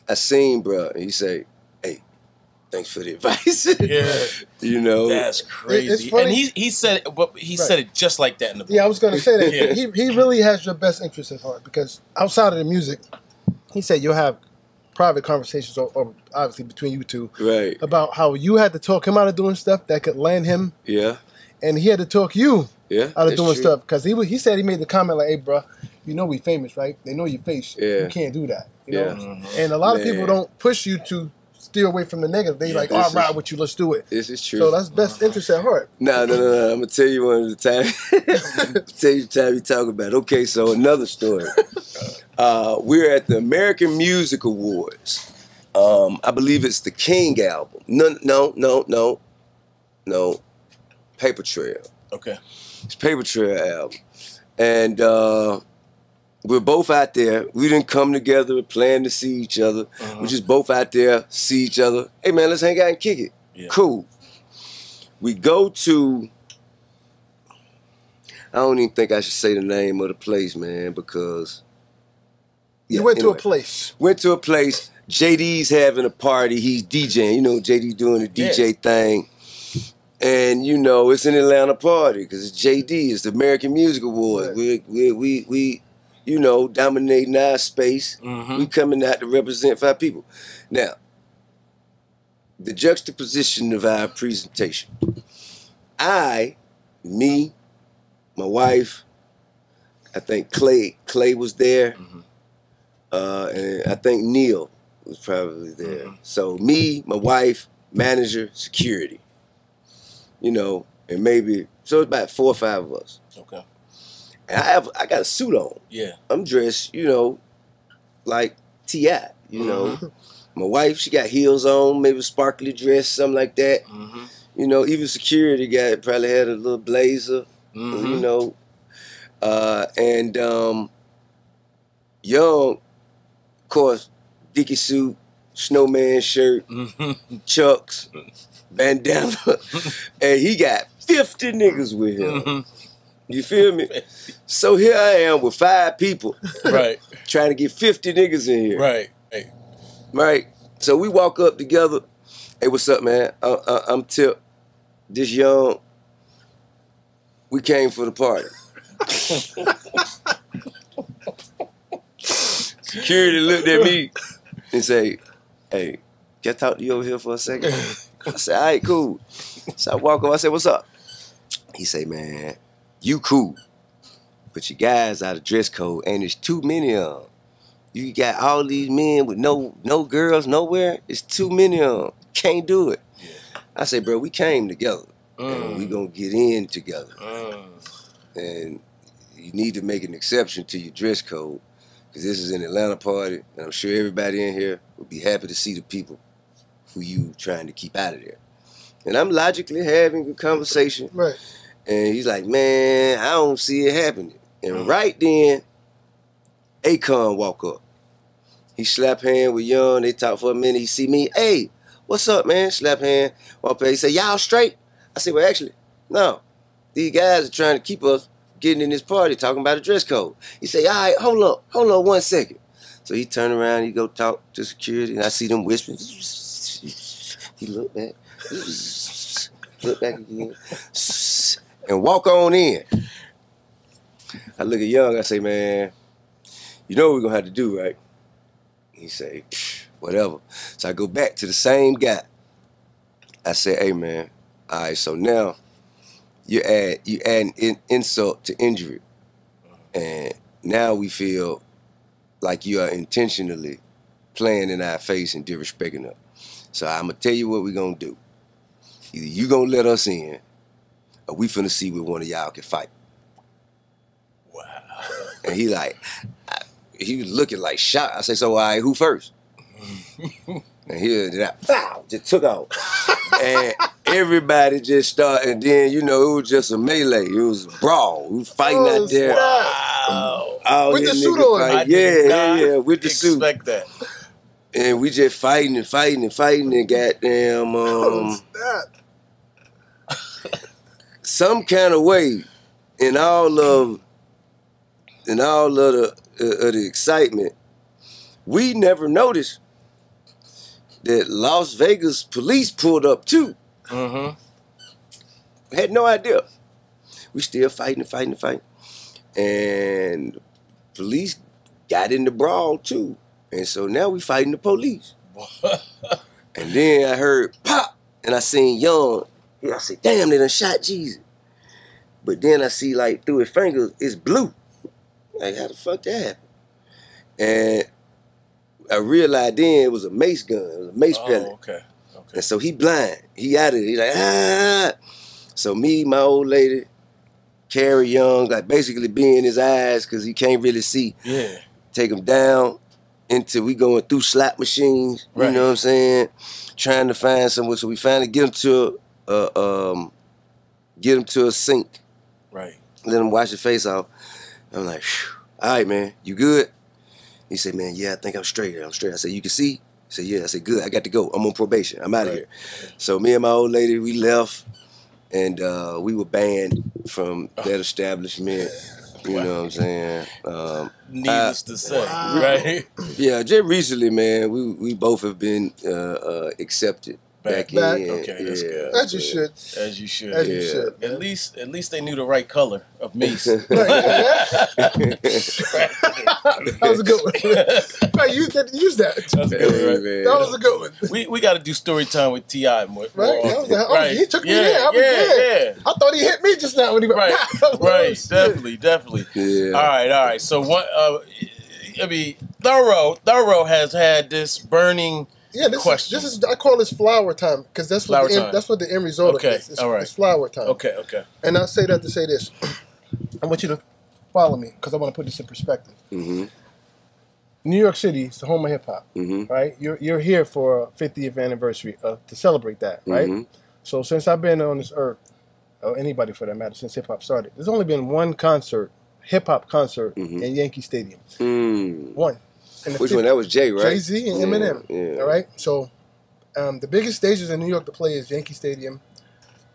I seen bro, and he say, "Hey, thanks for the advice." Yeah, you know, that's crazy. funny. And he said, but he said it just like that in the book. Yeah, I was gonna say that. He really has your best interest at heart, because outside of the music, he said you'll have private conversations, or obviously between you two, right, about how you had to talk him out of doing stuff that could land him. Yeah. And he had to talk you out of doing true. stuff, because he said he made the comment like, "Hey, bro, you know we famous, right? They know your face. Yeah. You can't do that. You know." Mm-hmm. And a lot of people don't push you to steer away from the negative. They like, "Oh, I'll ride with you. Let's do it." This is true. So that's best interest at heart. No. I'm gonna tell you one of the time. Tell you the time you talk about it. Okay, so another story. We're at the American Music Awards. I believe it's the King album. No. Paper Trail. Okay. It's Paper Trail album. And we're both out there. We didn't come together, plan to see each other. We're just both out there, see each other. Hey man, let's hang out and kick it. Yeah. Cool. We go to, I don't even think I should say the name of the place, man, because you went to a place. Went to a place. JD's having a party. He's DJing. You know, JD's doing the DJ thing. And, you know, it's an Atlanta party because it's JD. It's the American Music Awards. Right. We you know, dominating our space. We coming out to represent 5 people. Now, the juxtaposition of our presentation. Me, my wife, I think Clay was there. And I think Neil was probably there. So me, my wife, manager, security. You know, and maybe, so it's about 4 or 5 of us. Okay. And I got a suit on. Yeah. I'm dressed, you know, like T.I., you know. My wife, she got heels on, maybe a sparkly dress, something like that. You know, even security guy probably had a little blazer, you know. And Young, of course, Dickie suit, snowman shirt, Chucks, bandana, and he got 50 niggas with him. You feel me? So here I am with 5 people, right, trying to get 50 niggas in here. Right. So we walk up together. Hey, what's up, man? I'm Tip. This Young. We came for the party. Security looked at me and say, "Hey, can I talk to you over here for a second?" I said, "All right, cool." So I walk up, I said, "What's up?" He say, "Man, you cool, but you guys out of dress code, and there's too many of them. You got all these men with no girls nowhere. It's too many of them. Can't do it." I say, "Bro, we came together, and we gonna get in together. And you need to make an exception to your dress code, because this is an Atlanta party, and I'm sure everybody in here would be happy to see the people who you trying to keep out of there." And I'm logically having a conversation. Right. And he's like, "Man, I don't see it happening." And right then, Akon walk up. He slap hand with Young. They talk for a minute. He see me. "Hey, what's up, man?" Slap hand. Walk up. He say, "Y'all straight?" I say, "Well, actually, no. These guys are trying to keep us getting in this party, talking about a dress code." He say, "All right, hold on 1 second." So he turn around, he go talk to security, and I see them whispering. He look back again, and walk on in. I look at Young, I say, "Man, you know what we're gonna have to do, right?" He say, "Whatever." So I go back to the same guy. I say, "Hey man, all right, so now you add insult to injury. And now we feel like you are intentionally playing in our face and disrespecting us. So I'm gonna tell you what we're gonna do. Either you gonna let us in, or we finna see what one of y'all can fight." Wow. And he like, he was looking like shocked. I say, "So all right, who first?" And he just took off. And everybody just started, and then, you know, it was just a melee. It was a brawl. We was fighting out there. Wow. With the suit on. Yeah, with the suit. Expect that. And we just fighting and goddamn, some kind of way, in all of the excitement, we never noticed that Las Vegas police pulled up too. Had no idea. We still fighting. And police got in the brawl too. And so now we fighting the police. And then I heard pop, and I seen Young. I said, damn, they done shot Jeezy. But then I see, like, through his fingers, it's blue. Like, how the fuck that happened? And I realized then it was a mace gun. It was a mace pellet. Okay. And so he blind. He out of it. He like, ah. So me, my old lady, Carrie Young, like basically be in his eyes because he can't really see. Yeah. Take him down until we going through slot machines. You know what I'm saying? Trying to find someone. So we finally get him to a sink. Right. Let him wash his face off. I'm like, all right, man, you good? He said, man, yeah, I think I'm straight. I said, you can see? He said, yeah. I said, good, I got to go. I'm on probation. I'm out of here. So me and my old lady, we left, and we were banned from that establishment. You know what I'm saying? Needless to say, right? Yeah, just recently, man, we both have been accepted back in. Okay, that's good. As you should. As you should. As you should. At least they knew the right color of Meech. That was a good one. Right, use that. That was a good one, right? That was a good one. We got to do story time with T.I. More. Right? He took me there. I was there. I thought he hit me just now when he went. Right. Definitely. Yeah. All right. So one, Thoro has had this burning. Yeah, this is I call this flower time because that's what the end result of this. It's flower time. Okay. And I say that to say this. I want you to follow me because I want to put this in perspective. Mm-hmm. New York City is the home of hip hop, Mm-hmm. right? You're here for a 50th anniversary to celebrate that, right? Mm-hmm. So since I've been on this earth, or anybody for that matter, since hip hop started, there's only been one hip hop concert in Yankee Stadium. One. Which one? That was Jay, right? Jay-Z and Eminem. Yeah. All right. So the biggest stages in New York to play is Yankee Stadium,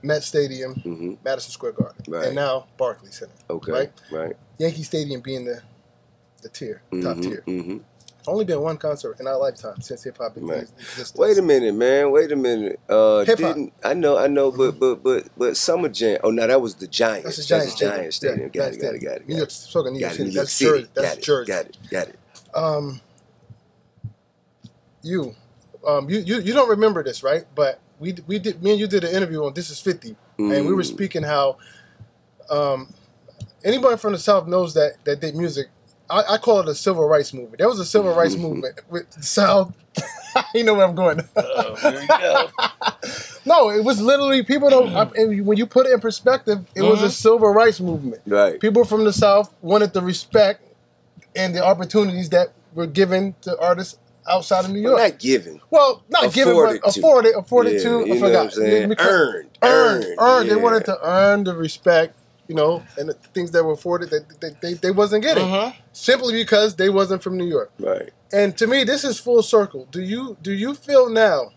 Met Stadium, Madison Square Garden, and now Barclays Center. Okay. Right. Yankee Stadium being the tier, top tier. It's only been one concert in our lifetime since hip hop existed. Wait a minute, man. Hip-hop. I know, but Summer Jam. Oh, no, that was the Giants. That's the Giants Stadium. Got it. New York City. New York That's City. Jersey. That's Jersey. Got it. You don't remember this, right? But me and you did an interview on This Is 50, and we were speaking how anybody from the South knows that did music. I call it a civil rights movement. There was a civil rights movement with the South. You know where I'm going. There you go. No, it was literally people don't. When you put it in perspective, it was a civil rights movement. Right. People from the South wanted the respect and the opportunities that were given to artists outside of New York. Well, not given. Well, not given, but afforded to. I forgot. What I'm saying? Earned. They wanted to earn the respect, and the things that were afforded that they wasn't getting simply because they wasn't from New York. Right. And to me, this is full circle. Do you feel now?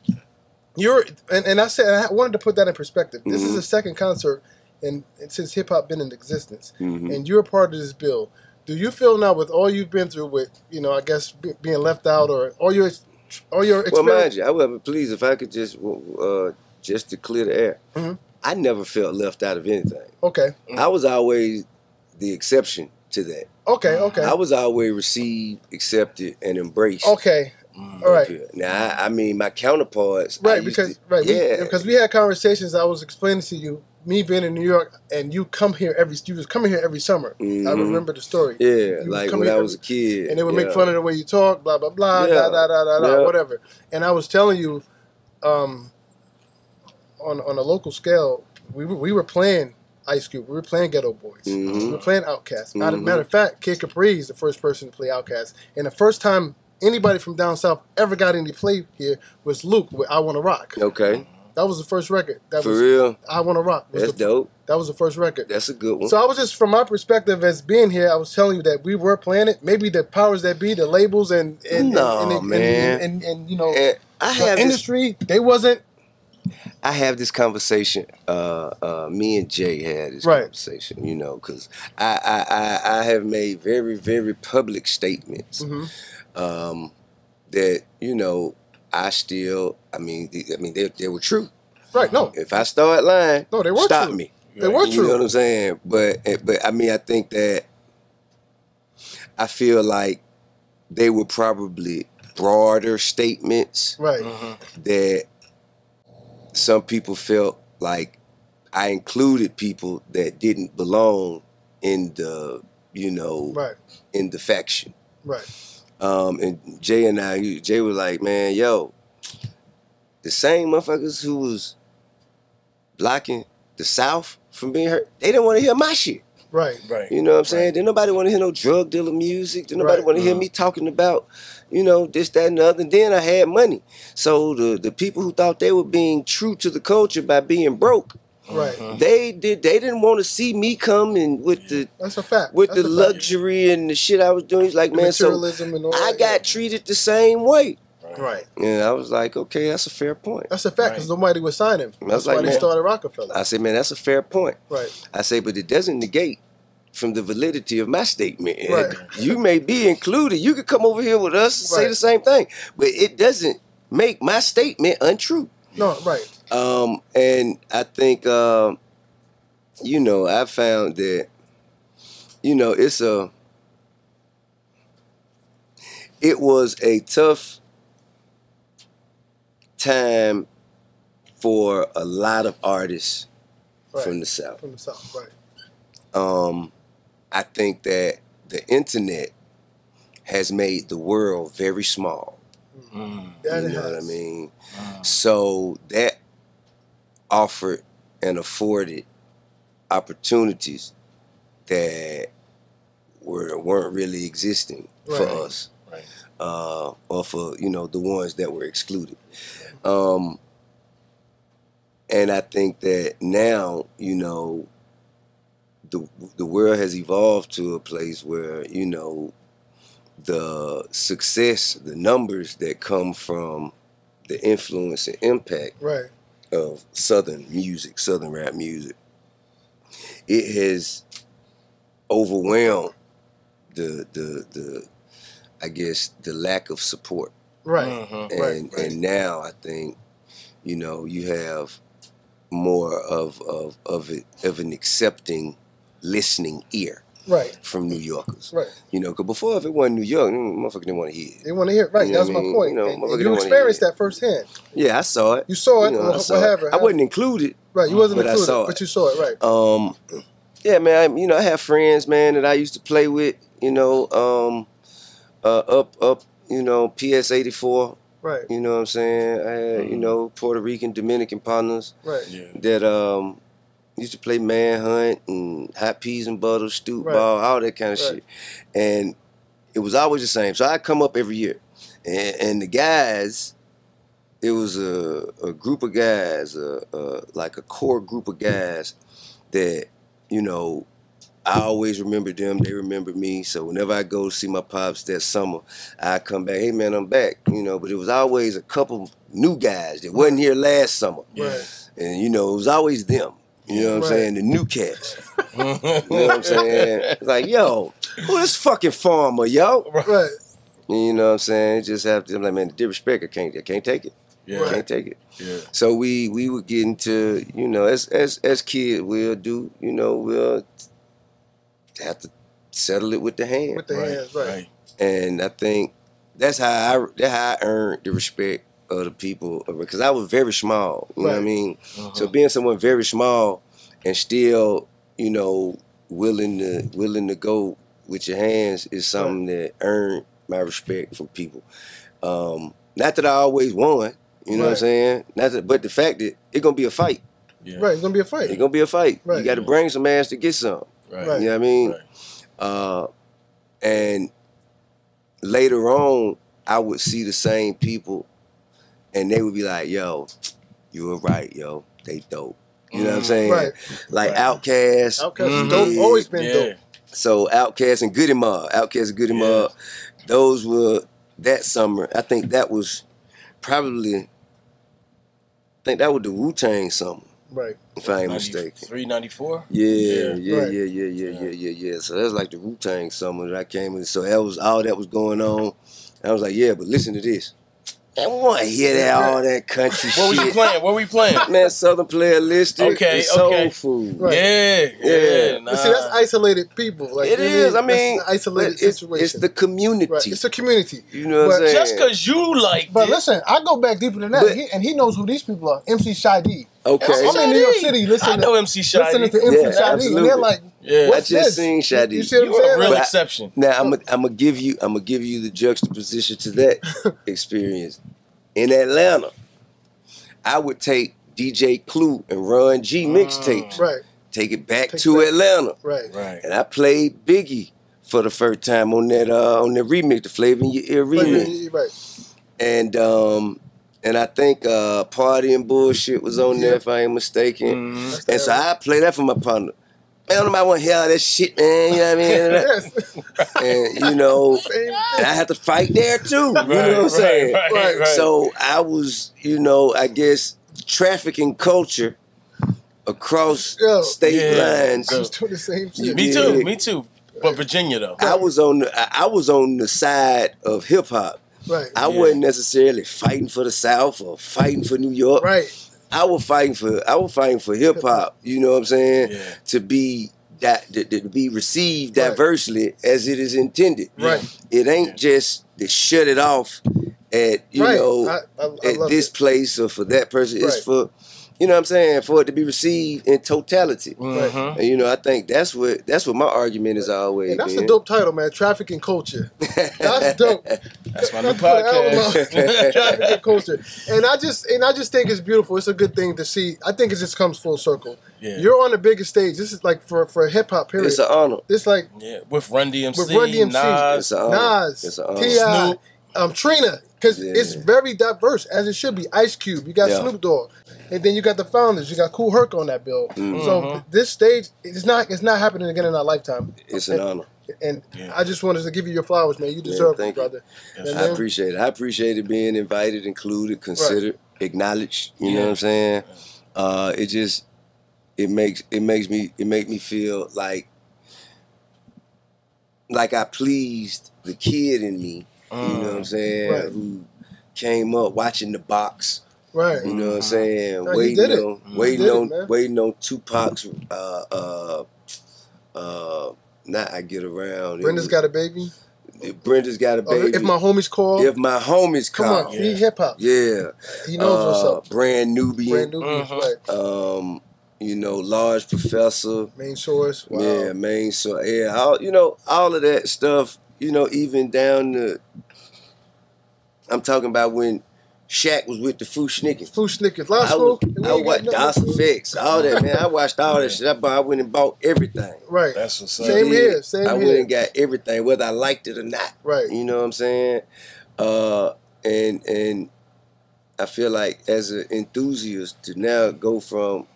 And I wanted to put that in perspective. This is the second concert, and since hip hop been in existence, and you're a part of this bill. Do you feel now, with all you've been through, with I guess being left out, or all your experience? Well, mind you, I would be pleased if I could just to clear the air. I never felt left out of anything. Okay. I was always the exception to that. Okay. I was always received, accepted, and embraced. Okay. All right. Now, I mean, my counterparts. Because we had conversations. I was explaining to you. Me being in New York, and you was coming here every summer. I remember the story. Yeah, like when I was a kid. And they would make fun of the way you talk, blah, blah, blah, whatever. And I was telling you, on a local scale, we were playing Ice Cube. We were playing Ghetto Boys. We were playing Outkast. Matter of fact, Kid Capri is the first person to play Outkast. And the first time anybody from down south ever got any play here was Luke with I Wanna Rock. Okay. That was the first record. That For was real? I Wanna Rock. That's dope. That was the first record. That's a good one. So I was just, from my perspective as being here, I was telling you that we were playing it. Maybe the powers that be, the labels and you know, and I have the industry, they wasn't. I have this conversation. Me and Jay had this conversation, you know, because I have made very, very public statements that, you know, I mean, they were true. Right, no. If I start lying, no, they were stop true. me. They were true. You know what I'm saying? But I mean, I think that I feel like they were probably broader statements. Right. That some people felt like I included people that didn't belong in the, you know, in the faction. Right. And Jay was like, man, yo, the same motherfuckers who was blocking the South from being heard, they didn't want to hear my shit. Right. You know what I'm saying? Didn't nobody want to hear no drug dealer music. Didn't nobody want to hear me talking about, you know, this, that, and the other. And then I had money. So the people who thought they were being true to the culture by being broke, they didn't want to see me come in with the that's a fact. With that's the luxury and the shit I was doing. He's like, man, so and all I got treated the same way. Right. And I was like, okay, that's a fair point. That's a fact, because nobody would sign him. That's like, why they started Rockefeller. I said, man, that's a fair point. Right. I say, but it doesn't negate from the validity of my statement. Right. You may be included. You could come over here with us and say the same thing, but it doesn't make my statement untrue. No, right. And I think, you know, I found that, you know, it was a tough time for a lot of artists from the South. From the South, right. I think that the internet has made the world very small. You know what I mean? So that offered and afforded opportunities that weren't really existing for us. Or for, you know, the ones that were excluded. And I think that now, you know, the world has evolved to a place where, you know, the success, the numbers that come from the influence and impact of Southern music, Southern rap music, it has overwhelmed the I guess the lack of support. And now I think, you know, you have more of an accepting, listening ear from New Yorkers. You know, because before, if it wasn't New York, motherfuckers didn't want to hear it. They want to hear it, right. You know That's my point. You know, and you experienced that firsthand. Yeah, I saw it. You saw it, you know, whatever. I wasn't included. Right, you wasn't but included, I saw but it. you saw it, right. Yeah, man, you know, I have friends, man, that I used to play with, you know, up, you know, PS 84. Right. You know what I'm saying? I had, you know, Puerto Rican, Dominican partners that used to play manhunt and hot peas and butter, stoop ball, all that kind of shit. And it was always the same. So I'd come up every year. And the guys, it was a group of guys, like a core group of guys that, you know, I always remember them. They remember me. So whenever I go see my pops that summer, I come back. Hey man, I'm back. You know, but it was always a couple new guys that wasn't here last summer. And you know, it was always them. You know what I'm saying? The new cats. You know what I'm saying? It's like, yo, who this fucking farmer, yo? You know what I'm saying? It just have to. I'm like, man, the disrespect, I can't take it. Can't take it. So we would get into, you know, as kids we'll do, you know, we'll have to settle it with the hand. With the hands, right. And I think that's how I earned the respect of the people, because I was very small. You know what I mean? So being someone very small and still, you know, willing to go with your hands is something that earned my respect from people. Not that I always won. You know what I'm saying? But the fact that it's gonna be a fight. Right, it's gonna be a fight. It's gonna be a fight. You got to bring some ass to get some. You know what I mean? And later on, I would see the same people, and they would be like, "Yo, you were right, yo. They dope. You know what I'm saying? Right. Like Outkast. Outkast is dope. Always been dope. So Outkast and Goody Mob. Outkast and Goody Mob. Those were that summer. I think that was probably, the Wu-Tang summer. Right. If I ain't mistaken. 394? Yeah. So that's like the Wu-Tang summer that I came in. So that was all that was going on. And I was like, yeah, but listen to this. I want to hear that all that country shit. What were we playing? Man, Southern Player Listed. Okay, Soul Food. Right. Yeah. But see, that's isolated people. Like, it is. I mean, that's an isolated situation. It's the community. Right. It's a community. You know what I'm saying? Just because you like But listen, I go back deeper than that, and he knows who these people are. MC Shy D. Okay. I'm in New York City listening. I know MC Shy D. Listening to MC Shy D, and they're like, what's I just this? seen Shy D. You see what I'm You're saying? a real exception. Now I'm gonna give you the juxtaposition to that experience. In Atlanta, I would take DJ Clue and Run G mixtapes. Right. Take it back to Atlanta. Right. And I played Biggie for the first time on that remix, the Flavor in Your Ear remix. Right. And I think Party and Bullshit was on there if I ain't mistaken. And so I play that for my partner. Man, nobody want to hear all that shit, man. You know what I mean? And you know, and I had to fight there too. You know what I'm saying? Right. So I was, I guess, trafficking culture across state lines. I was doing the same shit. Me too. But Virginia though. I was on the side of hip hop. Right. I wasn't necessarily fighting for the South or fighting for New York. Right. I was fighting for hip hop. You know what I'm saying? Yeah. To be received diversely as it is intended. Right. It ain't just to shut it off at at this place or for that person. It's for you know what I'm saying, for it to be received in totality. And I think that's what my argument is always. And that's a dope title, man. Trafficking culture. That's dope. That's my new podcast. Trafficking culture. And I just think it's beautiful. It's a good thing to see. I think it just comes full circle. Yeah. You're on the biggest stage. This is like for hip hop period. It's an honor. It's like with Run DMC, Nas, it's an honor. T.I., Trina, because it's very diverse, as it should be. Ice Cube, you got Snoop Dogg. And then you got the founders. You got Kool Herc on that bill. So this stage, it's not happening again in our lifetime. It's an honor. And I just wanted to give you your flowers, man. You deserve it, brother. I appreciate it. I appreciated being invited, included, considered, acknowledged. You know what I'm saying? It makes me feel like I pleased the kid in me. You know what I'm saying? Who came up watching The Box. Right. You know what I'm saying? No, waiting on Tupac's not I Get Around. Brenda's Got a Baby. Brenda's Got a Baby. If My Homies Call. If My Homies Call. Come on, he hip hop. Yeah. He knows what's up. Brand Nubian. Right. Large Professor. Main Source. Wow. Yeah, Main Source. Yeah, all of that stuff, even down to, I'm talking about when Shaq was with the Foo Schnickers. I watched DOS Effects, all that, man. I watched all that shit. I went and bought everything. Right. That's what's up. Same here. I went and got everything, whether I liked it or not. Right. You know what I'm saying? And I feel like as an enthusiast to now go from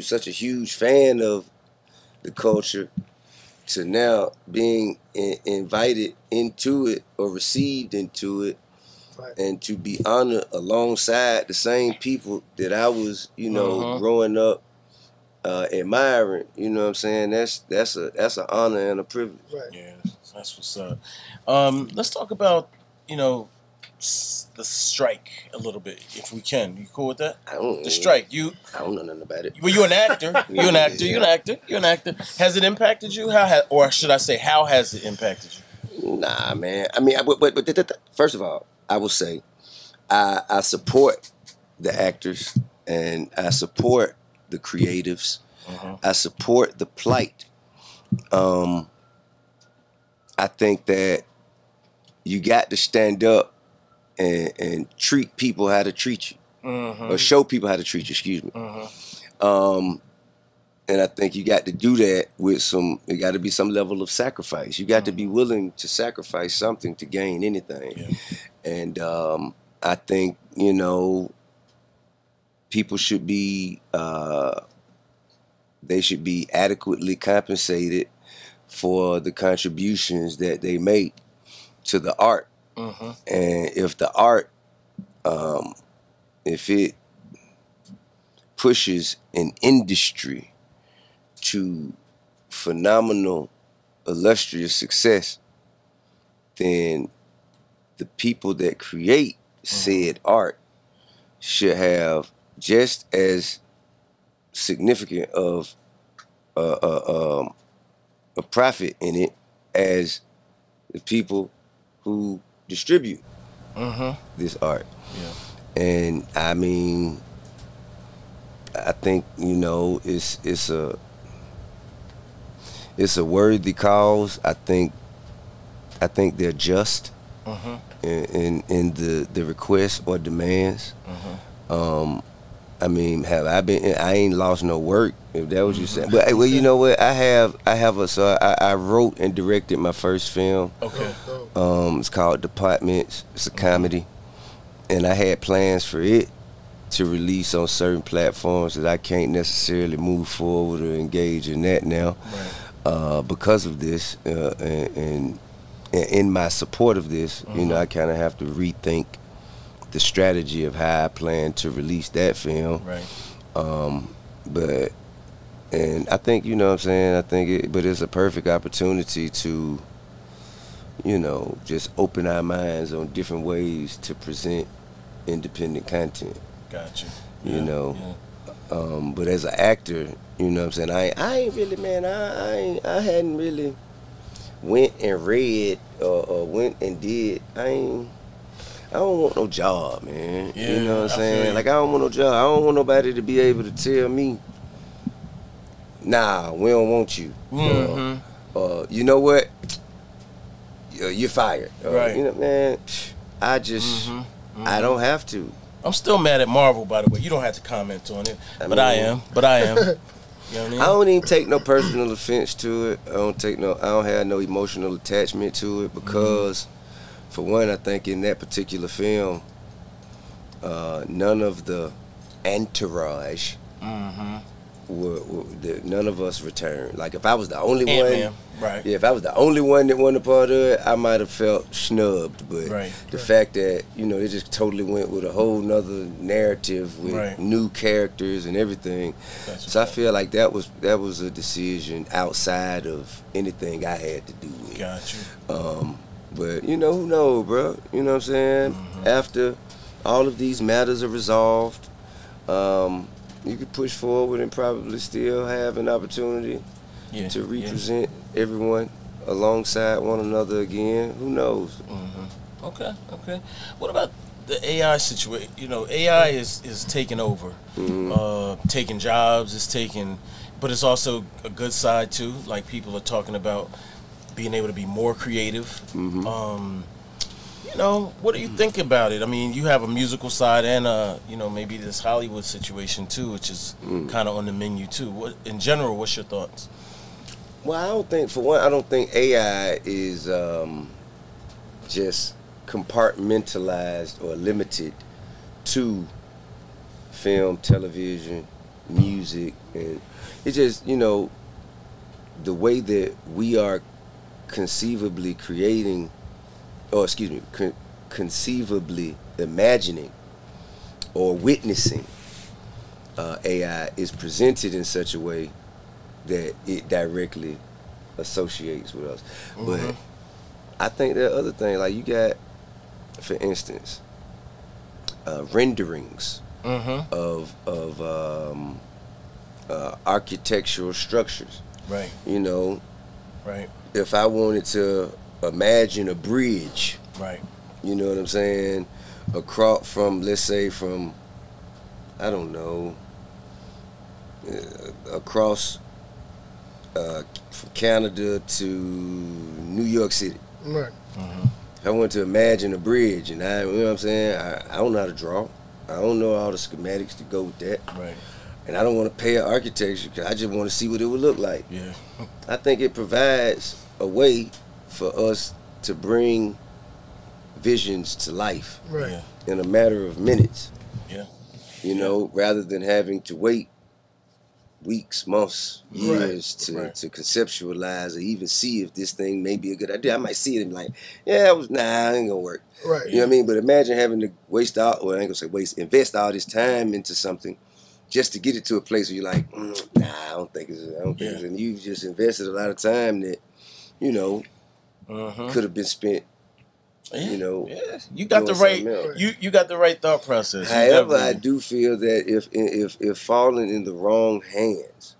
such a huge fan of the culture to now being invited into it or received into it. Right. And to be honored alongside the same people that I was, growing up admiring, you know what I'm saying? That's an honor and a privilege. Right. Yeah, that's what's up. Let's talk about, the strike a little bit, if we can. You cool with that? The strike. I don't know nothing about it. Well, you're an actor. You're an actor. Has it impacted you? Or should I say, how has it impacted you? Nah, man. I mean, but first of all, I will say I support the actors and I support the creatives. I support the plight. I think that you got to stand up and treat people how to treat you. Or show people how to treat you, excuse me. And I think you got to do that with it got to be some level of sacrifice. You got to be willing to sacrifice something to gain anything. Yeah. And I think, people should be they should be adequately compensated for the contributions that they make to the art. Mm-hmm. And if the art, if it pushes an industry to phenomenal, illustrious success, then the people that create said art should have just as significant of a profit in it as the people who distribute this art. Yeah. And I mean, I think, you know, it's a worthy cause. I think they're just in the requests or demands. I mean, I ain't lost no work, if that was you saying. But well, you know what? I wrote and directed my first film. Okay. It's called Departments. It's a comedy. And I had plans for it to release on certain platforms that I can't necessarily move forward or engage in that now. Right. Because of this, and in my support of this, you know, I kind of have to rethink the strategy of how I plan to release that film. Right. And I think, you know what I'm saying, but it's a perfect opportunity to, you know, just open our minds on different ways to present independent content. Gotcha. You know. Yeah. But as an actor, you know what I'm saying, I ain't really, man, I hadn't really went and read or went and did. I don't want no job, man. Yeah, you know what I'm saying? Like, I don't want no job. I don't want nobody to be able to tell me, nah, we don't want you. You know what? You're fired. Right. You know, man, I just, I don't have to. I'm still mad at Marvel, by the way. You don't have to comment on it, but I am. You know what I mean? I don't even take no personal offense to it. I don't have no emotional attachment to it because, for one, I think in that particular film, none of the entourage, none of us returned. Like, if I was the only one, right? Yeah, if I was the only one that wasn't a part of it, I might have felt snubbed. But the fact that, you know, they just totally went with a whole nother narrative with new characters and everything. So I feel like that was a decision outside of anything I had to do with. Gotcha. But, you know, who knows, bro? You know what I'm saying? After all of these matters are resolved, you could push forward and probably still have an opportunity to represent everyone alongside one another again. Who knows? Okay. What about the AI situation? You know, AI is taking over, taking jobs, but it's also a good side too. Like, people are talking about being able to be more creative. You know, what do you think about it? I mean, you have a musical side and you know, maybe this Hollywood situation too, which is kind of on the menu too. What, in general, what's your thoughts? Well, I don't think AI is just compartmentalized or limited to film, television, music, and it's just, you know, the way that we are conceivably creating, or excuse me, conceivably imagining or witnessing AI is presented in such a way that it directly associates with us. But I think there are other things, like you got, for instance, renderings of architectural structures. Right. You know. Right. If I wanted to imagine a bridge, right? You know what I'm saying? Across from, let's say, from, I don't know, across from Canada to New York City. Right. If I wanted to imagine a bridge, and you know what I'm saying? I don't know how to draw. I don't know all the schematics to go with that. Right. And I don't want to pay an architecture because I just want to see what it would look like. Yeah. I think it provides a way for us to bring visions to life in a matter of minutes. Yeah. You know, rather than having to wait weeks, months, years to conceptualize or even see if this thing may be a good idea. I might see it and be like, yeah, it ain't gonna work. Right. You know what I mean? But imagine having to waste all, well, I ain't gonna say waste, invest all this time into something just to get it to a place where you're like, nah, I don't think it's, and you've just invested a lot of time that, you know, could have been spent. You know, you got the right you got the right thought process. However, I do feel that if falling in the wrong hands,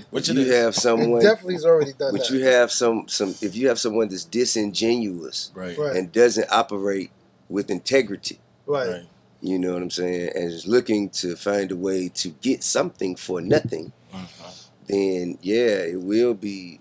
which you have someone definitely has already done but that. you have some if you have someone that's disingenuous and doesn't operate with integrity, right? You know what I'm saying, and is looking to find a way to get something for nothing, then it will be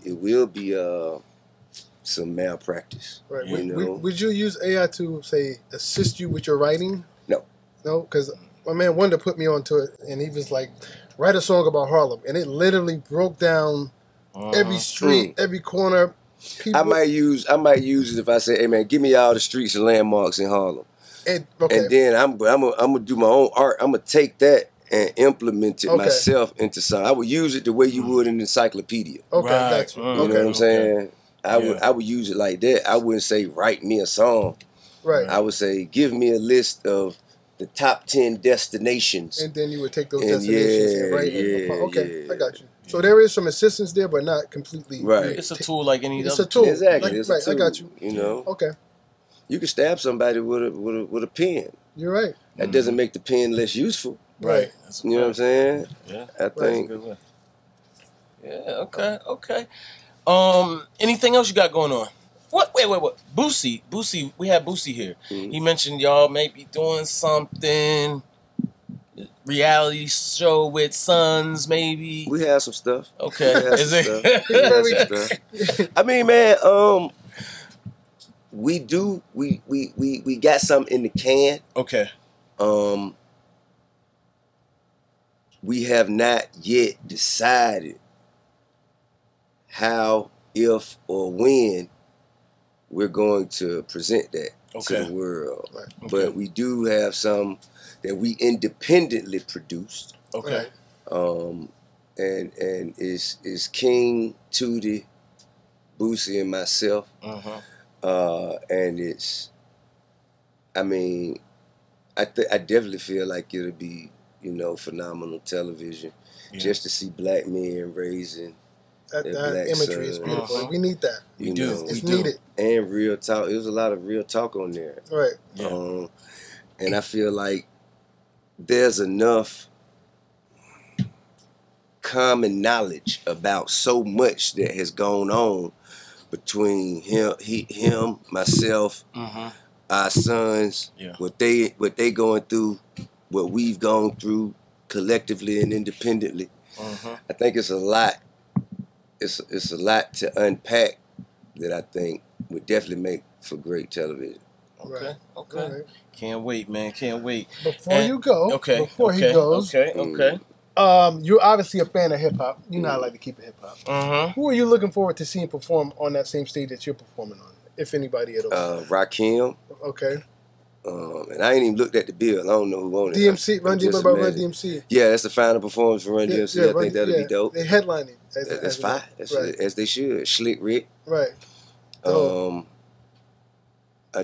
some malpractice. Right. You know? Would you use AI to, say, assist you with your writing? No. No? Because my man Wonder put me onto it, and he was like, write a song about Harlem. And it literally broke down every street, every corner. People. I might use it if I say, hey, man, give me all the streets and landmarks in Harlem. And then I'm gonna do my own art. I'm gonna take that and implement it myself into something. I would use it the way you would an encyclopedia. Okay, got you. You know what I'm saying? I would use it like that. I wouldn't say write me a song. Right. I would say give me a list of the top 10 destinations. And then you would take those destinations and write it. I got you. So there is some assistance there, but not completely. Right. It's a tool like any other. It's a tool. Exactly. It's a tool, I got you. You know. Okay. You can stab somebody with a pen. You're right. That doesn't make the pen less useful. Right. You know what I'm saying? Yeah. I think. Yeah. Okay. Anything else you got going on? What? Wait. Boosie. We had Boosie here. He mentioned y'all may be doing something, reality show with Sons, maybe. We have some stuff. Okay. Is it? I mean, man. We do. We got something in the can. Okay. We have not yet decided how, if, or when we're going to present that to the world. Right. But we do have some that we independently produced. Okay. And is King, Tootie, Boosie, and myself. And it's, I mean, I definitely feel like it'll be, you know, phenomenal television. Just to see black men raising that imagery is beautiful. We need that. You know, it's needed. And real talk. There's a lot of real talk on there. Right. And I feel like there's enough common knowledge about so much that has gone on between him, myself, our sons, what they going through, what we've gone through collectively and independently. I think it's a lot. It's a lot to unpack that I think would definitely make for great television. Okay. Right. Can't wait, man. Can't wait. Before he goes. Okay. You're obviously a fan of hip hop. You know I like to keep it hip hop. Who are you looking forward to seeing perform on that same stage that you're performing on, if anybody at all? Rakim. Okay. And I ain't even looked at the bill. I don't know who owned it. DMC. Run DMC. Yeah, that's the final performance for Run DMC. I think that'll be dope. They headlining. That's fine. As they should. Slick Rick. Right. I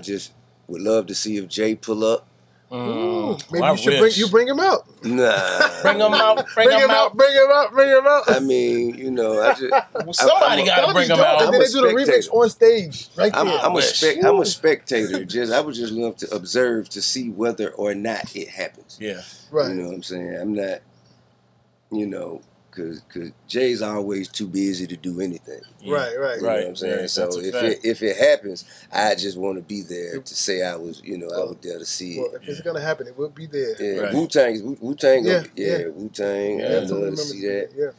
just would love to see if Jay pull up. Maybe you bring him out. Nah. Bring him out. Bring him out. I mean, you know, I just somebody got to bring him out. And then they do the remix on stage right there. I'm a spectator. I would just love to observe to see whether or not it happens. Yeah. Right. You know what I'm saying? I'm not, you know, because Jay's always too busy to do anything. Yeah. Right. You know what I'm saying? So if it happens, I just want to be there to say I was, you know, I was there to see it. Well, if it's gonna happen, it will be there. Yeah, right. Wu-Tang. Wu-Tang. I'd love to see that. Yeah.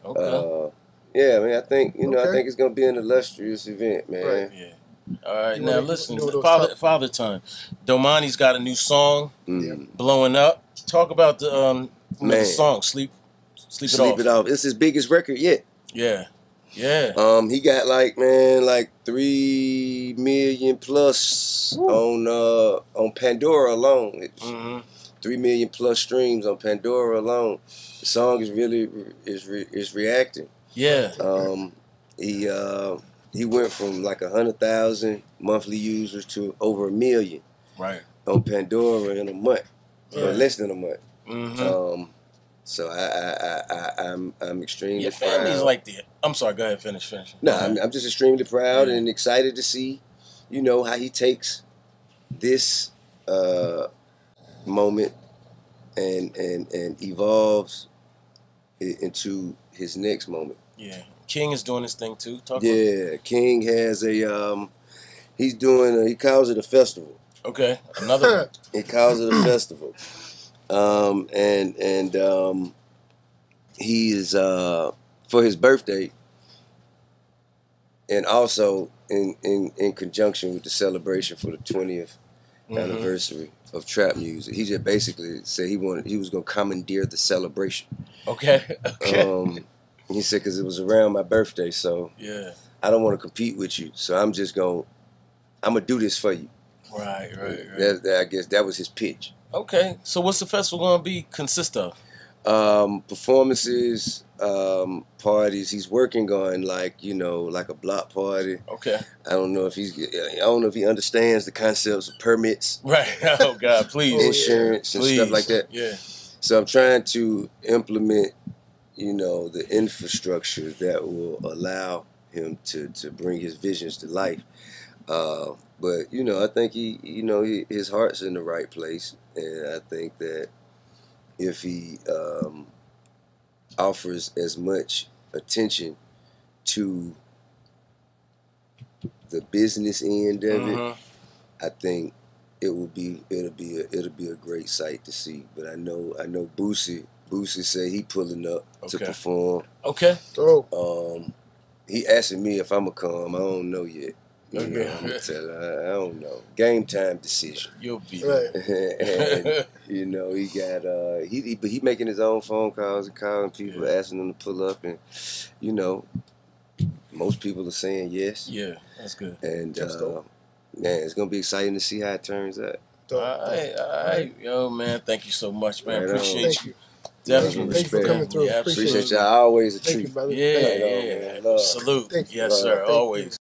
Okay. Yeah, man. I think I think it's gonna be an illustrious event, man. Right. Yeah. All right, now listen, Father Time. Domani's got a new song, blowing up. Talk about the song, Sleep It Off. It's his biggest record yet. Yeah. He got like 3 million plus on Pandora alone. 3 million plus streams on Pandora alone. The song is really is reacting. Yeah. He went from like 100,000 monthly users to over 1 million. Right. On Pandora in a month, or less than a month. Mm-hmm. So I'm extremely Your proud. family's like the. I'm sorry. Go ahead. Finish. No, I'm just extremely proud and excited to see, you know, how he takes this moment and evolves it into his next moment. Yeah, King is doing his thing too. King has a he's doing he calls it a festival. Okay, another one. He calls it a festival. He is for his birthday, and also in conjunction with the celebration for the 20th anniversary of Trap Music. He just basically said he was gonna commandeer the celebration. Okay. He said because it was around my birthday, so I don't want to compete with you, so I'm gonna do this for you. Right. I guess that was his pitch. Okay, so what's the festival gonna consist of? Performances, parties. He's working on like a block party. Okay. I don't know if he understands the concepts of permits. Right. Oh God, please. Insurance and stuff like that. Yeah. So I'm trying to implement, the infrastructure that will allow him to bring his visions to life. But I think his heart's in the right place, and I think that if he offers as much attention to the business end of it, I think it'll be a great sight to see. But I know Boosie said he pulling up to perform. Okay. He asking me if I'ma come. I don't know yet. I'm gonna tell her, I don't know. Game time decision. You'll be there. And he got he making his own phone calls and calling people, asking them to pull up, and most people are saying yes. Yeah, that's good. And man, it's gonna be exciting to see how it turns out. All right. Yo, man, thank you so much, man. Right Appreciate you. Definitely. Thank you for coming through. Yeah, appreciate y'all. Always a treat. Thank you, brother. Yeah. Salute. Yes, sir. Always.